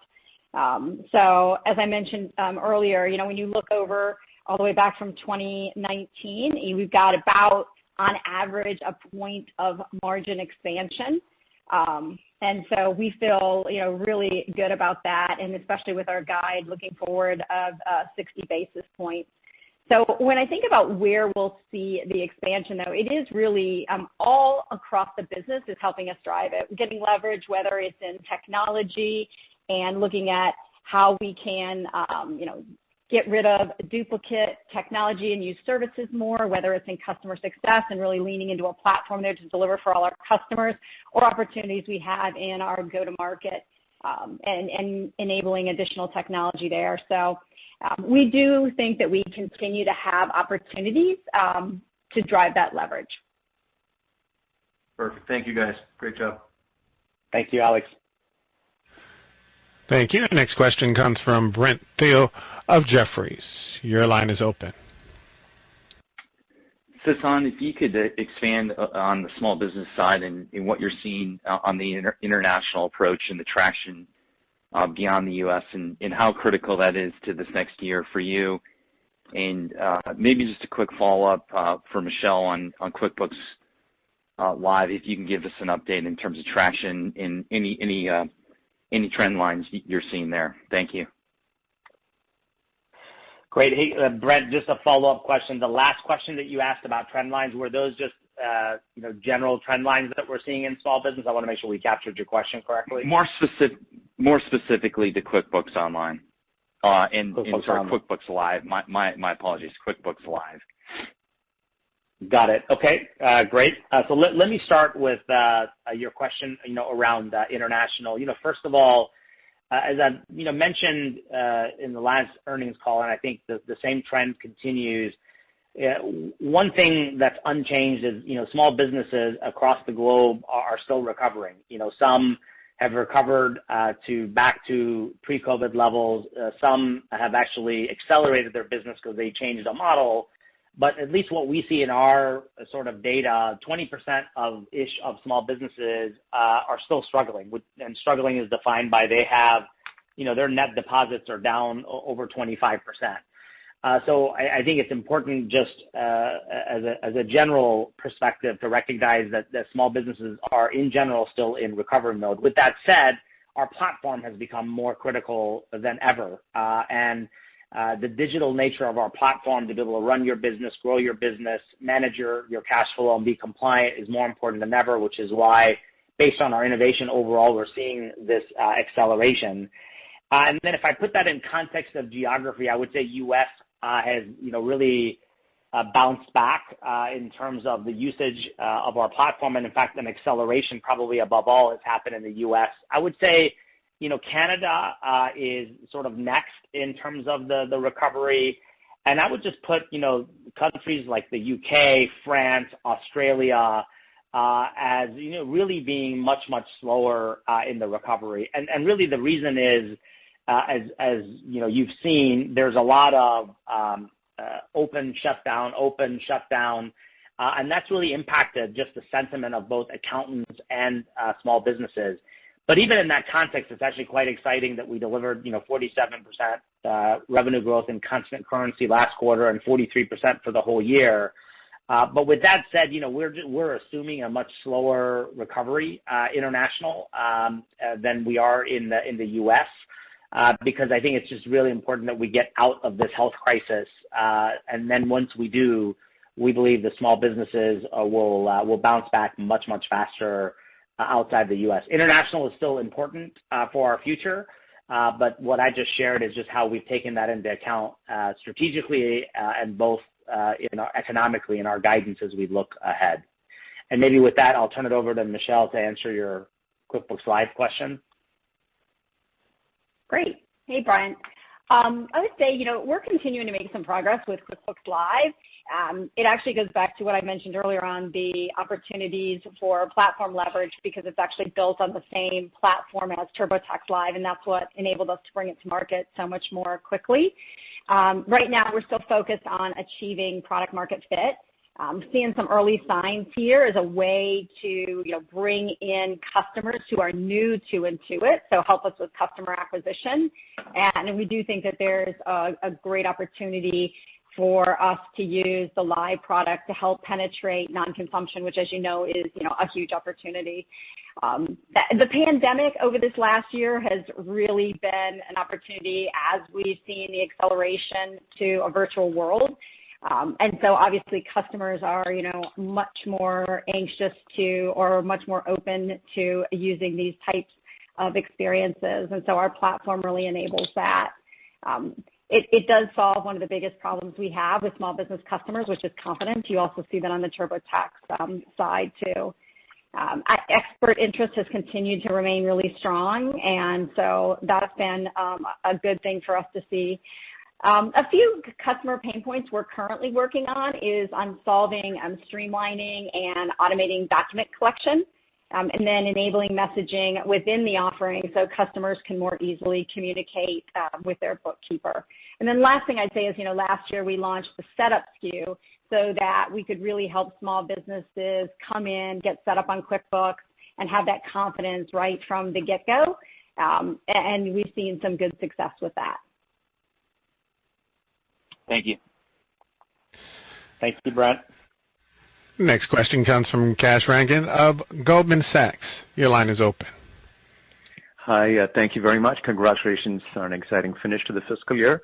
So as I mentioned earlier, when you look over all the way back from 2019, we've got about, on average, a point of margin expansion. And so we feel, really good about that, and especially with our guide looking forward of 60 basis points. So when I think about where we'll see the expansion, though, it is really all across the business is helping us drive it. We're getting leverage, whether it's in technology and looking at how we can, get rid of duplicate technology and use services more, whether it's in customer success and really leaning into a platform there to deliver for all our customers, or opportunities we have in our go-to-market and enabling additional technology there. So we do think that we continue to have opportunities to drive that leverage. Perfect. Thank you, guys. Great job. Thank you, Alex. Thank you. Next question comes from Brent Thill of Jefferies. Your line is open. Sasan, if you could expand on the small business side and what you're seeing on the international approach and the traction beyond the U.S. and how critical that is to this next year for you. And maybe just a quick follow-up for Michelle on QuickBooks Live, if you can give us an update in terms of traction in any trend lines you're seeing there. Thank you. Great. Hey, Brent, just a follow-up question. The last question that you asked about trend lines, were those just general trend lines that we're seeing in small business? I want to make sure we captured your question correctly. More specifically to QuickBooks Online QuickBooks Live. My apologies, QuickBooks Live. Got it. Okay, great. So let me start with your question, around international. First of all, as I mentioned in the last earnings call, and I think the same trend continues. One thing that's unchanged is, small businesses across the globe are still recovering. Some have recovered back to pre-COVID levels. Some have actually accelerated their business because they changed the model. But at least what we see in our sort of data, 20% of small businesses are still struggling. And struggling is defined by they have, their net deposits are down over 25%. So I think it's important just as a general perspective to recognize that small businesses are in general still in recovery mode. With that said, our platform has become more critical than ever. And the digital nature of our platform to be able to run your business, grow your business, manage your cash flow, and be compliant is more important than ever, which is why, based on our innovation overall, we're seeing this acceleration. And then if I put that in context of geography, I would say U.S. has really bounced back in terms of the usage of our platform, and in fact, an acceleration probably above all has happened in the U.S. I would say, Canada is sort of next in terms of the recovery, and I would just put countries like the UK, France, Australia as really being much slower in the recovery, and really the reason is. As you've seen, there's a lot of open, shutdown, and that's really impacted just the sentiment of both accountants and small businesses. But even in that context, it's actually quite exciting that we delivered 47% revenue growth in constant currency last quarter and 43% for the whole year. But with that said, we're assuming a much slower recovery international than we are in the U.S. Because I think it's just really important that we get out of this health crisis, and then once we do, we believe the small businesses will bounce back much faster outside the U.S. International is still important for our future, but what I just shared is just how we've taken that into account strategically and both economically in our guidance as we look ahead. And maybe with that, I'll turn it over to Michelle to answer your QuickBooks Live question. Great. Hey, Brian. I would say, we're continuing to make some progress with QuickBooks Live. It actually goes back to what I mentioned earlier on the opportunities for platform leverage because it's actually built on the same platform as TurboTax Live, and that's what enabled us to bring it to market so much more quickly. Right now, we're still focused on achieving product market fit. Seeing some early signs here as a way to bring in customers who are new to Intuit, so help us with customer acquisition. And we do think that there's a great opportunity for us to use the Live product to help penetrate non-consumption, which, as you know, is a huge opportunity. The pandemic over this last year has really been an opportunity as we've seen the acceleration to a virtual world. And so obviously customers are, much more anxious to or much more open to using these types of experiences. And so our platform really enables that. It does solve one of the biggest problems we have with small business customers, which is confidence. You also see that on the TurboTax side too. Expert interest has continued to remain really strong, and so that's been a good thing for us to see. A few customer pain points we're currently working on is on solving streamlining and automating document collection, and then enabling messaging within the offering so customers can more easily communicate with their bookkeeper. And then last thing I'd say is, last year we launched the setup SKU so that we could really help small businesses come in, get set up on QuickBooks, and have that confidence right from the get-go. And we've seen some good success with that. Thank you. Thank you, Brent. Next question comes from Kash Rangan of Goldman Sachs. Your line is open. Hi, thank you very much. Congratulations on an exciting finish to the fiscal year.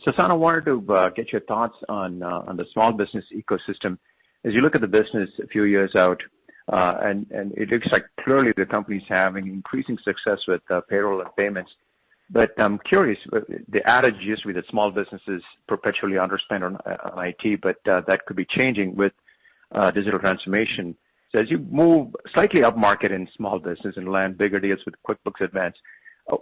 Sasan, I wanted to get your thoughts on the small business ecosystem. As you look at the business a few years out, and it looks like clearly the company's having increasing success with payroll and payments. But I'm curious, the adage used to be that small businesses perpetually underspend on IT, but that could be changing with digital transformation. So as you move slightly upmarket in small business and land bigger deals with QuickBooks Advanced,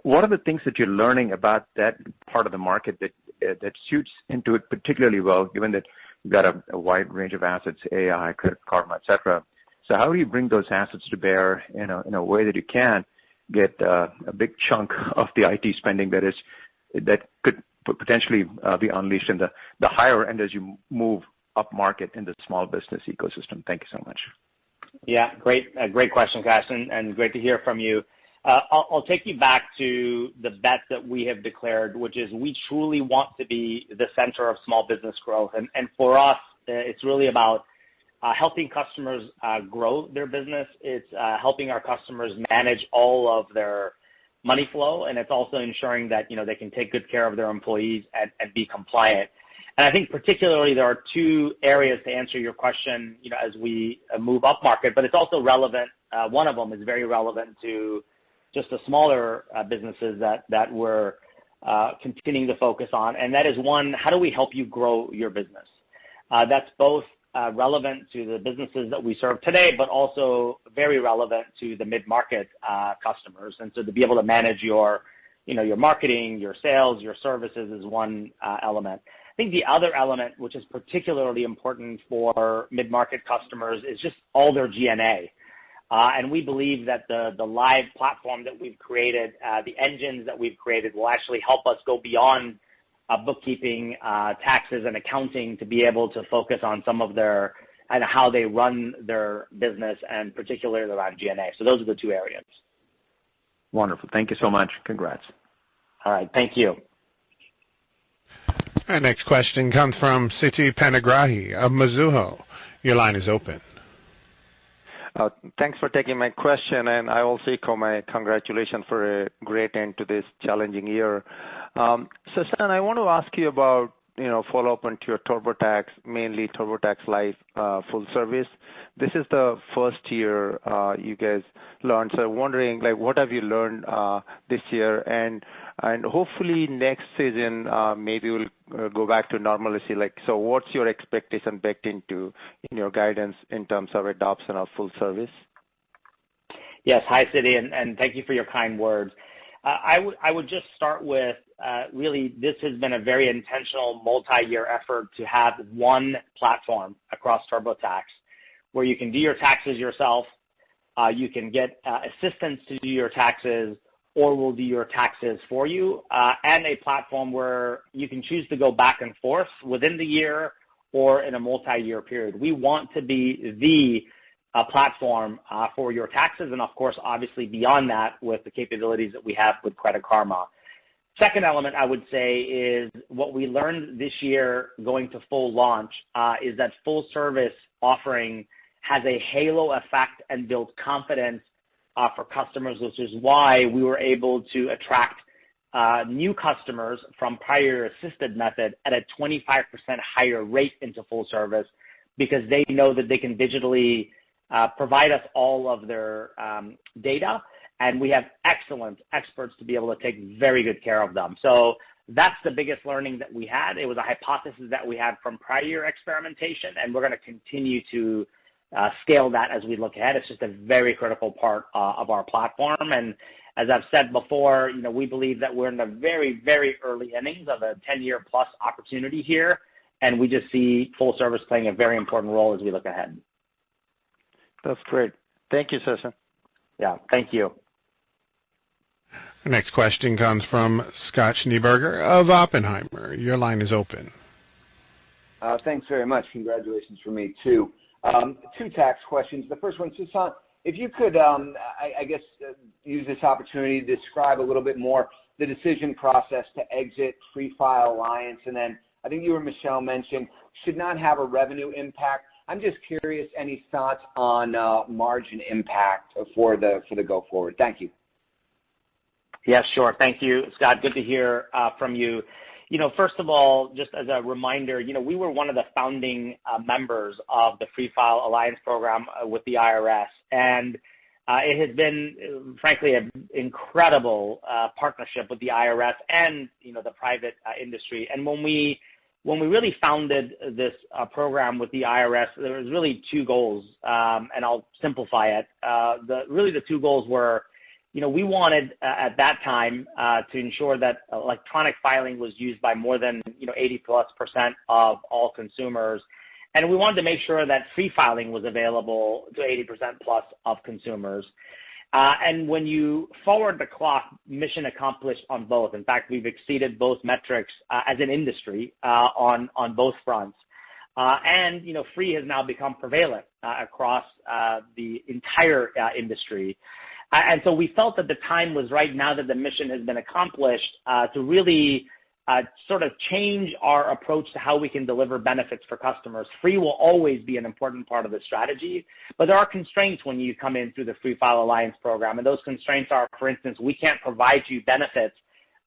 what are the things that you're learning about that part of the market that suits Intuit particularly well, given that You've got a wide range of assets, AI, Credit Karma, et cetera. So how do you bring those assets to bear in a way that you can get a big chunk of the IT spending that could potentially be unleashed in the higher end as you move up market in the small business ecosystem? Thank you so much. Yeah, great question, Kash, and great to hear from you. I'll take you back to the bet that we have declared, which is we truly want to be the center of small business growth. And for us, it's really about helping customers grow their business. It's helping our customers manage all of their money flow, and it's also ensuring that they can take good care of their employees and be compliant. And I think particularly there are two areas to answer your question, as we move up market, but it's also relevant. One of them is very relevant to just the smaller businesses that we're continuing to focus on, and that is one, how do we help you grow your business? That's both relevant to the businesses that we serve today, but also very relevant to the mid-market customers. And so to be able to manage your marketing, your sales, your services is one element. I think the other element, which is particularly important for mid-market customers, is just all their G&A. And we believe that the live platform that we've created, the engines that we've created, will actually help us go beyond bookkeeping, taxes, and accounting to be able to focus on some of their and how they run their business, and particularly around G&A. So those are the two areas. Wonderful. Thank you so much. Congrats. All right. Thank you. Our next question comes from Siti Panigrahi of Mizuho. Your line is open. Thanks for taking my question, and I also echo my congratulations for a great end to this challenging year. Sasan, I want to ask you about, follow up on to your TurboTax, mainly TurboTax Live full service. This is the first year you guys learned, so I'm wondering, what have you learned this year? And hopefully next season, maybe we'll go back to normalcy. So what's your expectation baked into in your guidance in terms of adoption of full service? Yes. Hi, Siti, and thank you for your kind words. I would just start with really this has been a very intentional multi-year effort to have one platform across TurboTax where you can do your taxes yourself, you can get assistance to do your taxes, or we'll do your taxes for you, and a platform where you can choose to go back and forth within the year or in a multi-year period. We want to be the platform for your taxes, and of course, obviously beyond that with the capabilities that we have with Credit Karma. Second element I would say is what we learned this year going to full launch is that full service offering has a halo effect and builds confidence for customers, which is why we were able to attract new customers from prior assisted method at a 25% higher rate into full service, because they know that they can digitally provide us all of their data, and we have excellent experts to be able to take very good care of them. So that's the biggest learning that we had. It was a hypothesis that we had from prior experimentation, and we're going to continue to scale that as we look ahead. It's just a very critical part of our platform. And as I've said before, we believe that we're in the very, very early innings of a 10-year plus opportunity here, and we just see full service playing a very important role as we look ahead. That's great. Thank you, Sasan. Yeah, thank you. The next question comes from Scott Schneeberger of Oppenheimer. Your line is open. Thanks very much. Congratulations from me, too. Two tax questions. The first one, Sasan, if you could, I guess, use this opportunity to describe a little bit more the decision process to exit Free File Alliance, and then I think you or Michelle mentioned should not have a revenue impact. I'm just curious, any thoughts on margin impact for the go forward? Thank you. Yeah, sure. Thank you, Scott. Good to hear from you. First of all, just as a reminder, we were one of the founding members of the Free File Alliance program with the IRS, and it has been, frankly, an incredible partnership with the IRS and the private industry. And when we really founded this program with the IRS, there was really two goals, and I'll simplify it. The two goals were we wanted at that time to ensure that electronic filing was used by more than 80+% of all consumers, and we wanted to make sure that free filing was available to 80% plus of consumers. And when you forward the clock, mission accomplished on both. In fact, we've exceeded both metrics as an industry on both fronts. And free has now become prevalent across the entire industry. And so we felt that the time was right, now that the mission has been accomplished, to really sort of change our approach to how we can deliver benefits for customers. Free will always be an important part of the strategy, but there are constraints when you come in through the Free File Alliance program. And those constraints are, for instance, we can't provide you benefits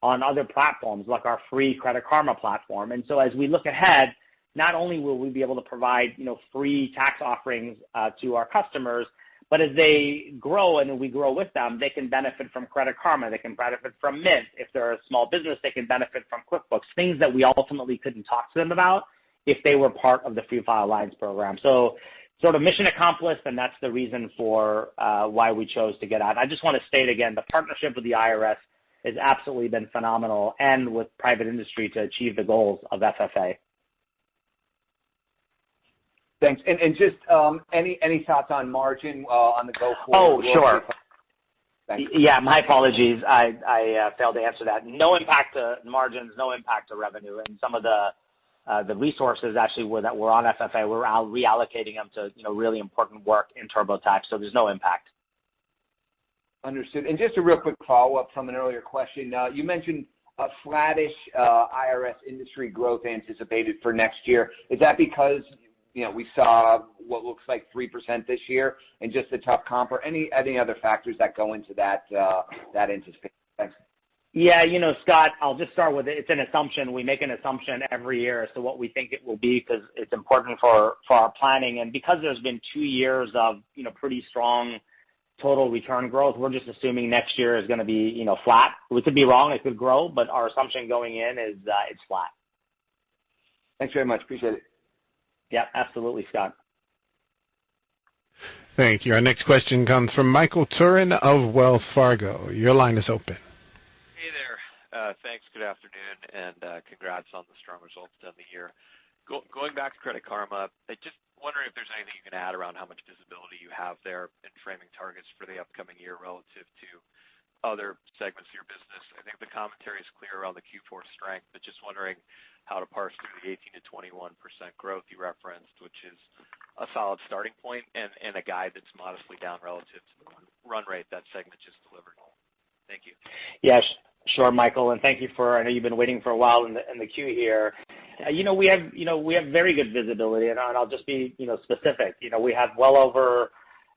on other platforms like our free Credit Karma platform. And so as we look ahead, not only will we be able to provide, free tax offerings to our customers, but as they grow and we grow with them, they can benefit from Credit Karma. They can benefit from Mint. If they're a small business, they can benefit from Quickbooks, things that we ultimately couldn't talk to them about if they were part of the Free File Alliance program. So sort of mission accomplished, and that's the reason for why we chose to get out. I just want to state again, the partnership with the IRS has absolutely been phenomenal, and with private industry to achieve the goals of FFA. Thanks. And just any thoughts on margin on the go forward? Oh, sure. Thanks. Yeah, my apologies. I failed to answer that. No impact to margins, no impact to revenue, and some of the resources actually that were on FFA, we're reallocating them to really important work in TurboTax, so there's no impact. Understood. And just a real quick follow-up from an earlier question. You mentioned a flattish IRS industry growth anticipated for next year. Is that because we saw what looks like 3% this year and just a tough comp, or any other factors that go into that anticipation? Thanks. Yeah, Scott, I'll just start with it. It's an assumption. We make an assumption every year as to what we think it will be because it's important for our planning. And because there's been 2 years of, pretty strong total return growth, we're just assuming next year is going to be, flat. We could be wrong. It could grow, but our assumption going in is it's flat. Thanks very much. Appreciate it. Yeah, absolutely, Scott. Thank you. Our next question comes from Michael Turin of Wells Fargo. Your line is open. Hey there. Thanks. Good afternoon, and congrats on the strong results done the year. Going back to Credit Karma, I just wondering if there's anything you can add around how much visibility you have there in framing targets for the upcoming year relative to other segments of your business. I think the commentary is clear around the Q4 strength, but just wondering how to parse through the 18 to 21% growth you referenced, which is a solid starting point, and a guide that's modestly down relative to the run rate that segment just delivered. Thank you. Yes, sure, Michael, and thank you I know you've been waiting for a while in the queue here. We have very good visibility, and I'll just be specific. We have well over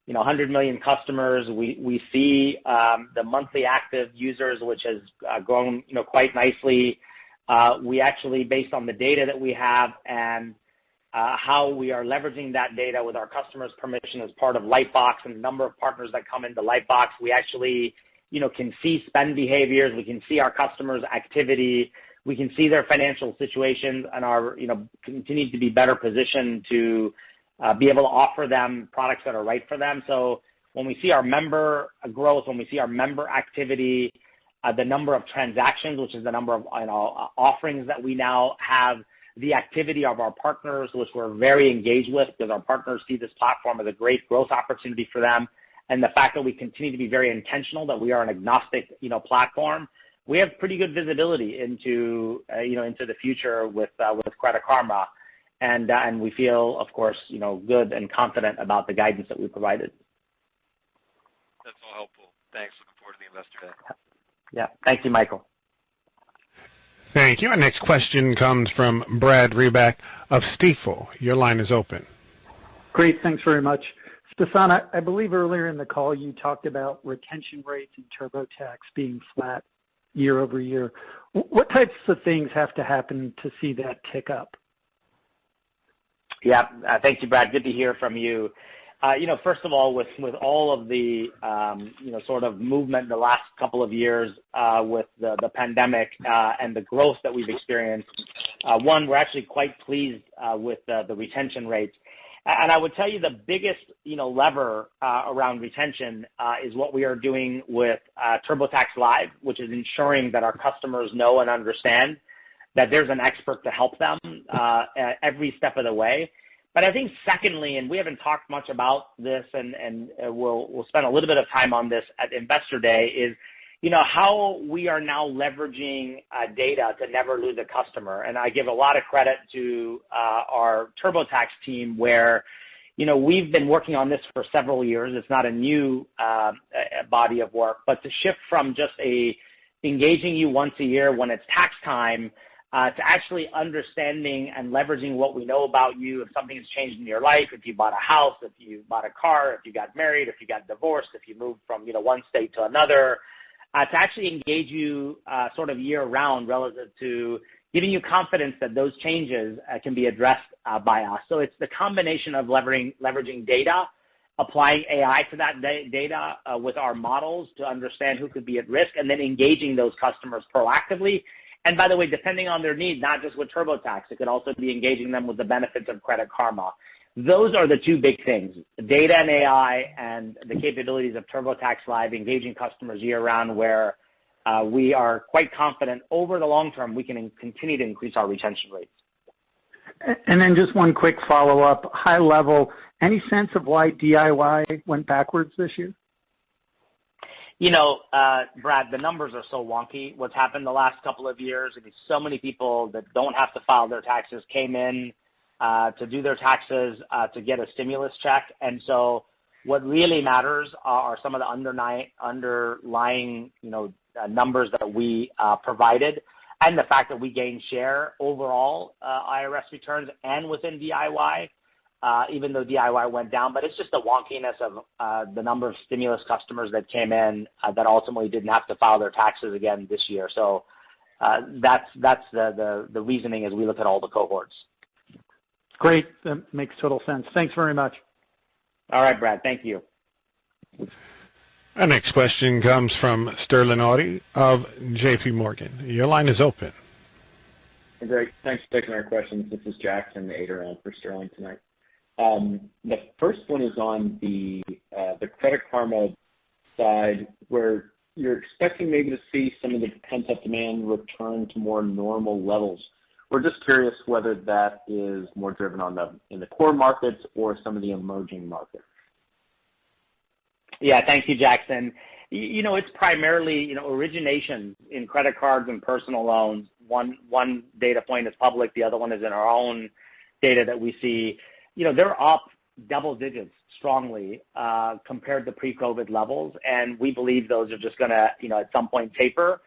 100 million customers. We see the monthly active users, which has grown quite nicely. We actually, based on the data that we have and how we are leveraging that data with our customers' permission as part of Lightbox and the number of partners that come into Lightbox, we actually can see spend behaviors. We can see our customers' activity. We can see their financial situations and are continue to be better positioned to be able to offer them products that are right for them. So when we see our member growth, when we see our member activity, the number of transactions, which is the number of offerings that we now have, the activity of our partners, which we're very engaged with because our partners see this platform as a great growth opportunity for them, and the fact that we continue to be very intentional that we are an agnostic platform, we have pretty good visibility into the future with Credit Karma, and we feel, of course, good and confident about the guidance that we provided. That's all helpful. Thanks. Looking forward to the Investor Day. Yeah. Thank you, Michael. Thank you. Our next question comes from Brad Reback of Stifel. Your line is open. Great. Thanks very much. Sasan, I believe earlier in the call you talked about retention rates in TurboTax being flat year over year. What types of things have to happen to see that tick up? Yeah. Thank you, Brad. Good to hear from you. First of all, with all of the, sort of movement in the last couple of years with the pandemic and the growth that we've experienced, we're actually quite pleased with the retention rates. And I would tell you the biggest, lever around retention is what we are doing with TurboTax Live, which is ensuring that our customers know and understand that there's an expert to help them every step of the way. But I think secondly, and we haven't talked much about this, and we'll spend a little bit of time on this at Investor Day, is how we are now leveraging data to never lose a customer. And I give a lot of credit to our TurboTax team where, we've been working on this for several years. It's not a new body of work, but to shift from just engaging you once a year when it's tax time to actually understanding and leveraging what we know about you, if something has changed in your life, if you bought a house, if you bought a car, if you got married, if you got divorced, if you moved from one state to another, to actually engage you sort of year-round relative to giving you confidence that those changes can be addressed by us. So it's the combination of leveraging data, applying AI to that data with our models to understand who could be at risk, and then engaging those customers proactively. And by the way, depending on their need, not just with TurboTax, it could also be engaging them with the benefits of Credit Karma. Those are the two big things, data and AI and the capabilities of TurboTax Live, engaging customers year-round, where we are quite confident over the long term we can continue to increase our retention rates. And then just one quick follow-up, high level, any sense of why DIY went backwards this year? Brad, the numbers are so wonky. What's happened the last couple of years, I mean, so many people that don't have to file their taxes came in to do their taxes to get a stimulus check. And so what really matters are some of the underlying numbers that we provided, and the fact that we gained share overall IRS returns and within DIY, even though DIY went down. But it's just the wonkiness of the number of stimulus customers that came in that ultimately didn't have to file their taxes again this year. So that's the reasoning as we look at all the cohorts. Great. That makes total sense. Thanks very much. All right, Brad. Thank you. Our next question comes from Sterling Auty of J.P. Morgan. Your line is open. Great. Thanks for taking our questions. This is Jackson Ader on for Sterling tonight. The first one is on the Credit Karma side, where you're expecting maybe to see some of the pent-up demand return to more normal levels. We're just curious whether that is more driven in the core markets or some of the emerging markets. Yeah, thank you, Jackson. It's primarily, origination in credit cards and personal loans. One data point is public, the other one is in our own data that we see. They're up double digits strongly compared to pre-COVID levels, and we believe those are just going to, at some point taper,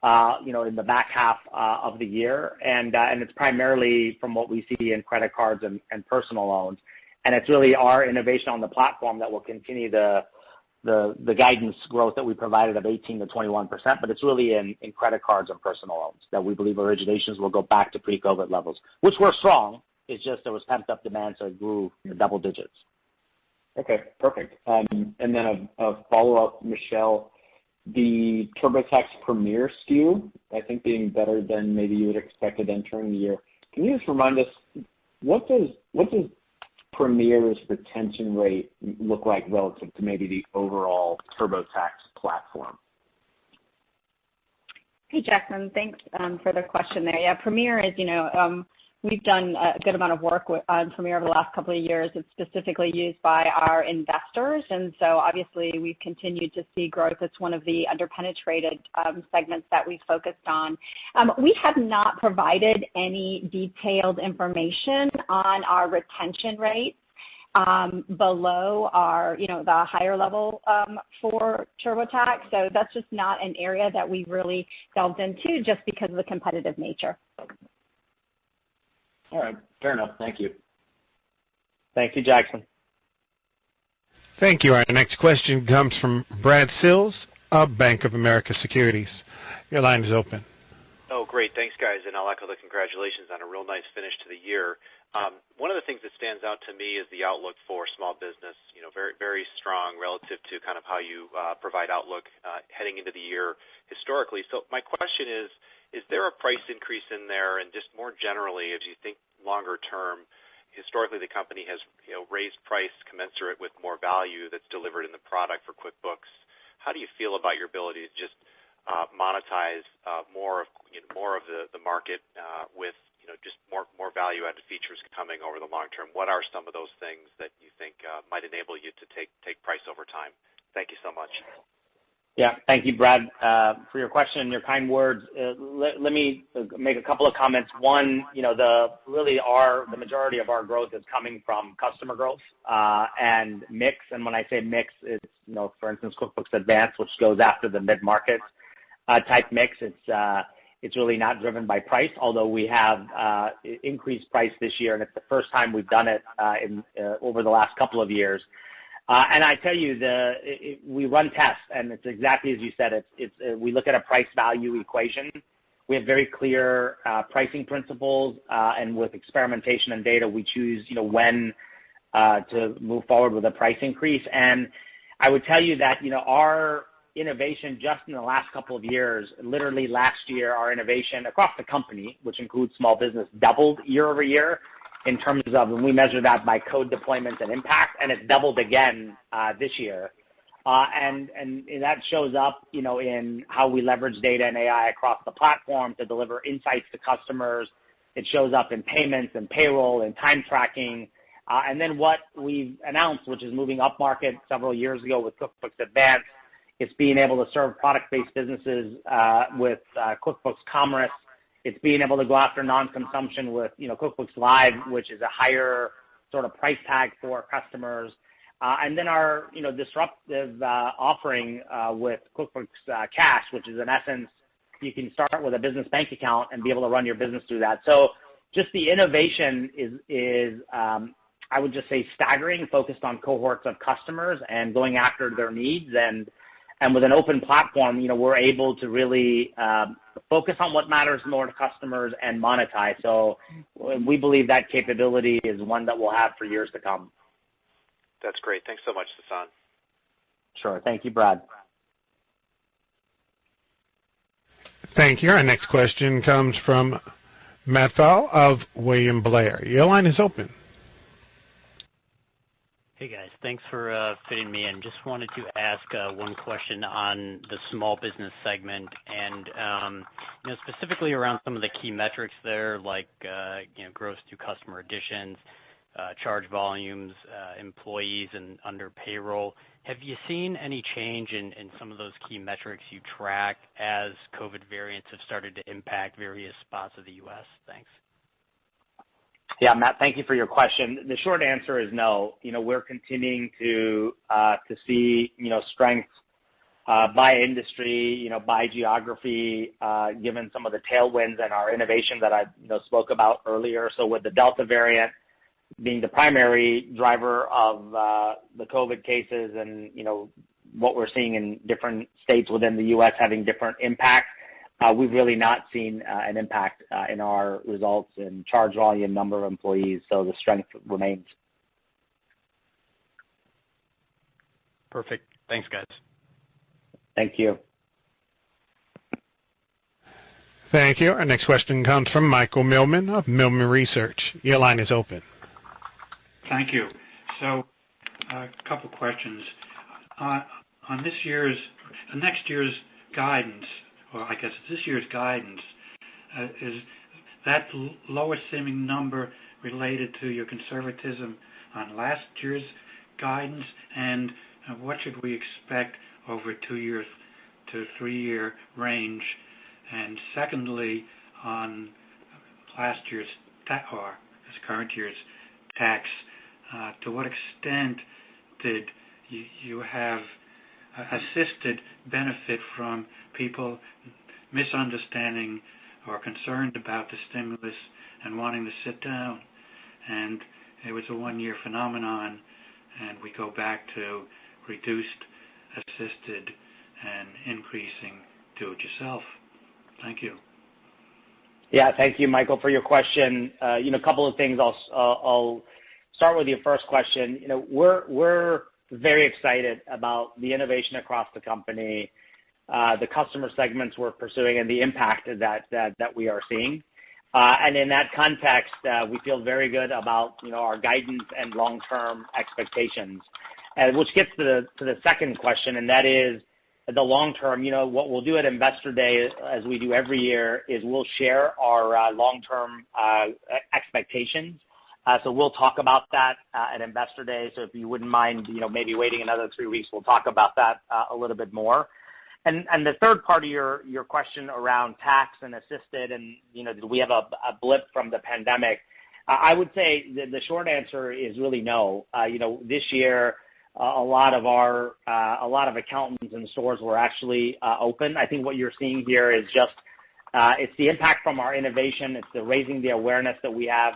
in the back half of the year. And it's primarily from what we see in credit cards and personal loans. And it's really our innovation on the platform that will continue the guidance growth that we provided of 18 to 21%, but it's really in credit cards and personal loans that we believe originations will go back to pre-COVID levels, which were strong. It's just there was pent-up demand, so it grew double digits. Okay, perfect. And then a follow-up, Michelle, the TurboTax Premier SKU, I think being better than maybe you would expected entering the year. Can you just remind us, what does Premier's retention rate look like relative to maybe the overall TurboTax platform? Hey, Jackson. Thanks for the question there. Yeah, Premier is, we've done a good amount of work on Premier over the last couple of years. It's specifically used by our investors, and so obviously we've continued to see growth. It's one of the underpenetrated segments that we focused on. We have not provided any detailed information on our retention rates below our, the higher level for TurboTax. So that's just not an area that we really delved into just because of the competitive nature. All right. Fair enough. Thank you. Thank you, Jackson. Thank you. Our next question comes from Brad Sills of Bank of America Securities. Your line is open. Oh, great. Thanks, guys. And I'll echo the congratulations on a real nice finish to the year. One of the things that stands out to me is the outlook for small business, very, very strong relative to kind of how you provide outlook heading into the year historically. So my question is there a price increase in there? And just more generally, as you think longer term, historically the company has raised price commensurate with more value that's delivered in the product for QuickBooks. How do you feel about your ability to just monetize more of the market with just more value-added features coming over the long term? What are some of those things that you think might enable you to take price over time? Thank you so much. Yeah, thank you, Brad, for your question and your kind words. Let me make a couple of comments. One, the majority of our growth is coming from customer growth and mix. And when I say mix, it's for instance QuickBooks Advanced, which goes after the mid-market type mix. It's really not driven by price, although we have increased price this year, and it's the first time we've done it over the last couple of years. And I tell you, we run tests, and it's exactly as you said. We look at a price-value equation. We have very clear pricing principles, and with experimentation and data, we choose when to move forward with a price increase. And I would tell you that our innovation just in the last couple of years, literally last year, our innovation across the company, which includes small business, doubled year over year in terms of, and we measure that by code deployments and impact, and it's doubled again this year. And that shows up, in how we leverage data and AI across the platform to deliver insights to customers. It shows up in payments and payroll and time tracking. And then what we've announced, which is moving up market several years ago with QuickBooks Advanced, it's being able to serve product-based businesses with QuickBooks Commerce. It's being able to go after non-consumption with QuickBooks Live, which is a higher sort of price tag for customers. And then our disruptive offering with QuickBooks Cash, which is in essence, you can start with a business bank account and be able to run your business through that. So just the innovation is I would just say staggering, focused on cohorts of customers and going after their needs. And with an open platform, we're able to really focus on what matters more to customers and monetize. So we believe that capability is one that we'll have for years to come. That's great. Thanks so much, Sasan. Sure. Thank you, Brad. Thank you. Our next question comes from Matt Pfau of William Blair. Your line is open. Hey guys, thanks for fitting me in. Just wanted to ask one question on the small business segment and specifically around some of the key metrics there, like gross new customer additions, charge volumes, employees and under payroll. Have you seen any change in some of those key metrics you track as COVID variants have started to impact various spots of the U.S.? Thanks. Yeah, Matt, thank you for your question. The short answer is no. We're continuing to see strength by industry, by geography, given some of the tailwinds and our innovation that I spoke about earlier. So with the Delta variant being the primary driver of the COVID cases and what we're seeing in different states within the U.S. having different impacts, we've really not seen an impact in our results in charge volume, number of employees, so the strength remains. Perfect. Thanks, guys. Thank you. Thank you. Our next question comes from Michael Millman of Millman Research. Your line is open. Thank you. So, a couple questions. On next year's guidance, or I guess this year's guidance, is that lower seeming number related to your conservatism on last year's guidance, and what should we expect over a 2-year to 3-year range? And secondly, on last year's or this current year's tax, to what extent did you have assisted benefit from people misunderstanding or concerned about the stimulus and wanting to sit down? And it was a 1-year phenomenon, and we go back to reduced, assisted, and increasing do-it-yourself. Thank you. Yeah, thank you, Michael, for your question. A couple of things. I'll start with your first question. We're very excited about the innovation across the company, the customer segments we're pursuing, and the impact that we are seeing. And in that context, we feel very good about our guidance and long-term expectations. Which gets to the second question, and that is the long term. What we'll do at Investor Day, as we do every year, is we'll share our long-term expectations. So we'll talk about that at Investor Day. So if you wouldn't mind, maybe waiting another 3 weeks, we'll talk about that a little bit more. And the third part of your question around tax and assisted, and did we have a blip from the pandemic? I would say the short answer is really no. This year, a lot of accountants and stores were actually open. I think what you're seeing here is just it's the impact from our innovation. It's the raising the awareness that we have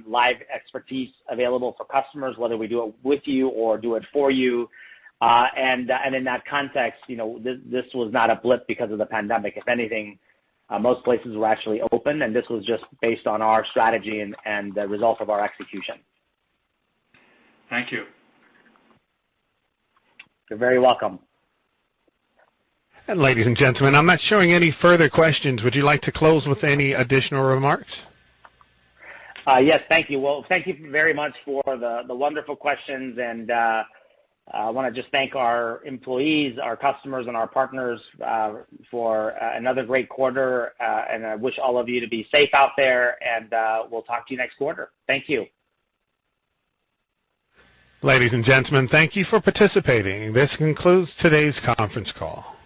live expertise available for customers, whether we do it with you or do it for you. And in that context, this was not a blip because of the pandemic. If anything, most places were actually open, and this was just based on our strategy and the result of our execution. Thank you. You're very welcome. And ladies and gentlemen, I'm not showing any further questions. Would you like to close with any additional remarks? Yes, thank you. Well, thank you very much for the wonderful questions, and I want to just thank our employees, our customers, and our partners for another great quarter, and I wish all of you to be safe out there, and we'll talk to you next quarter. Thank you. Ladies and gentlemen, thank you for participating. This concludes today's conference call.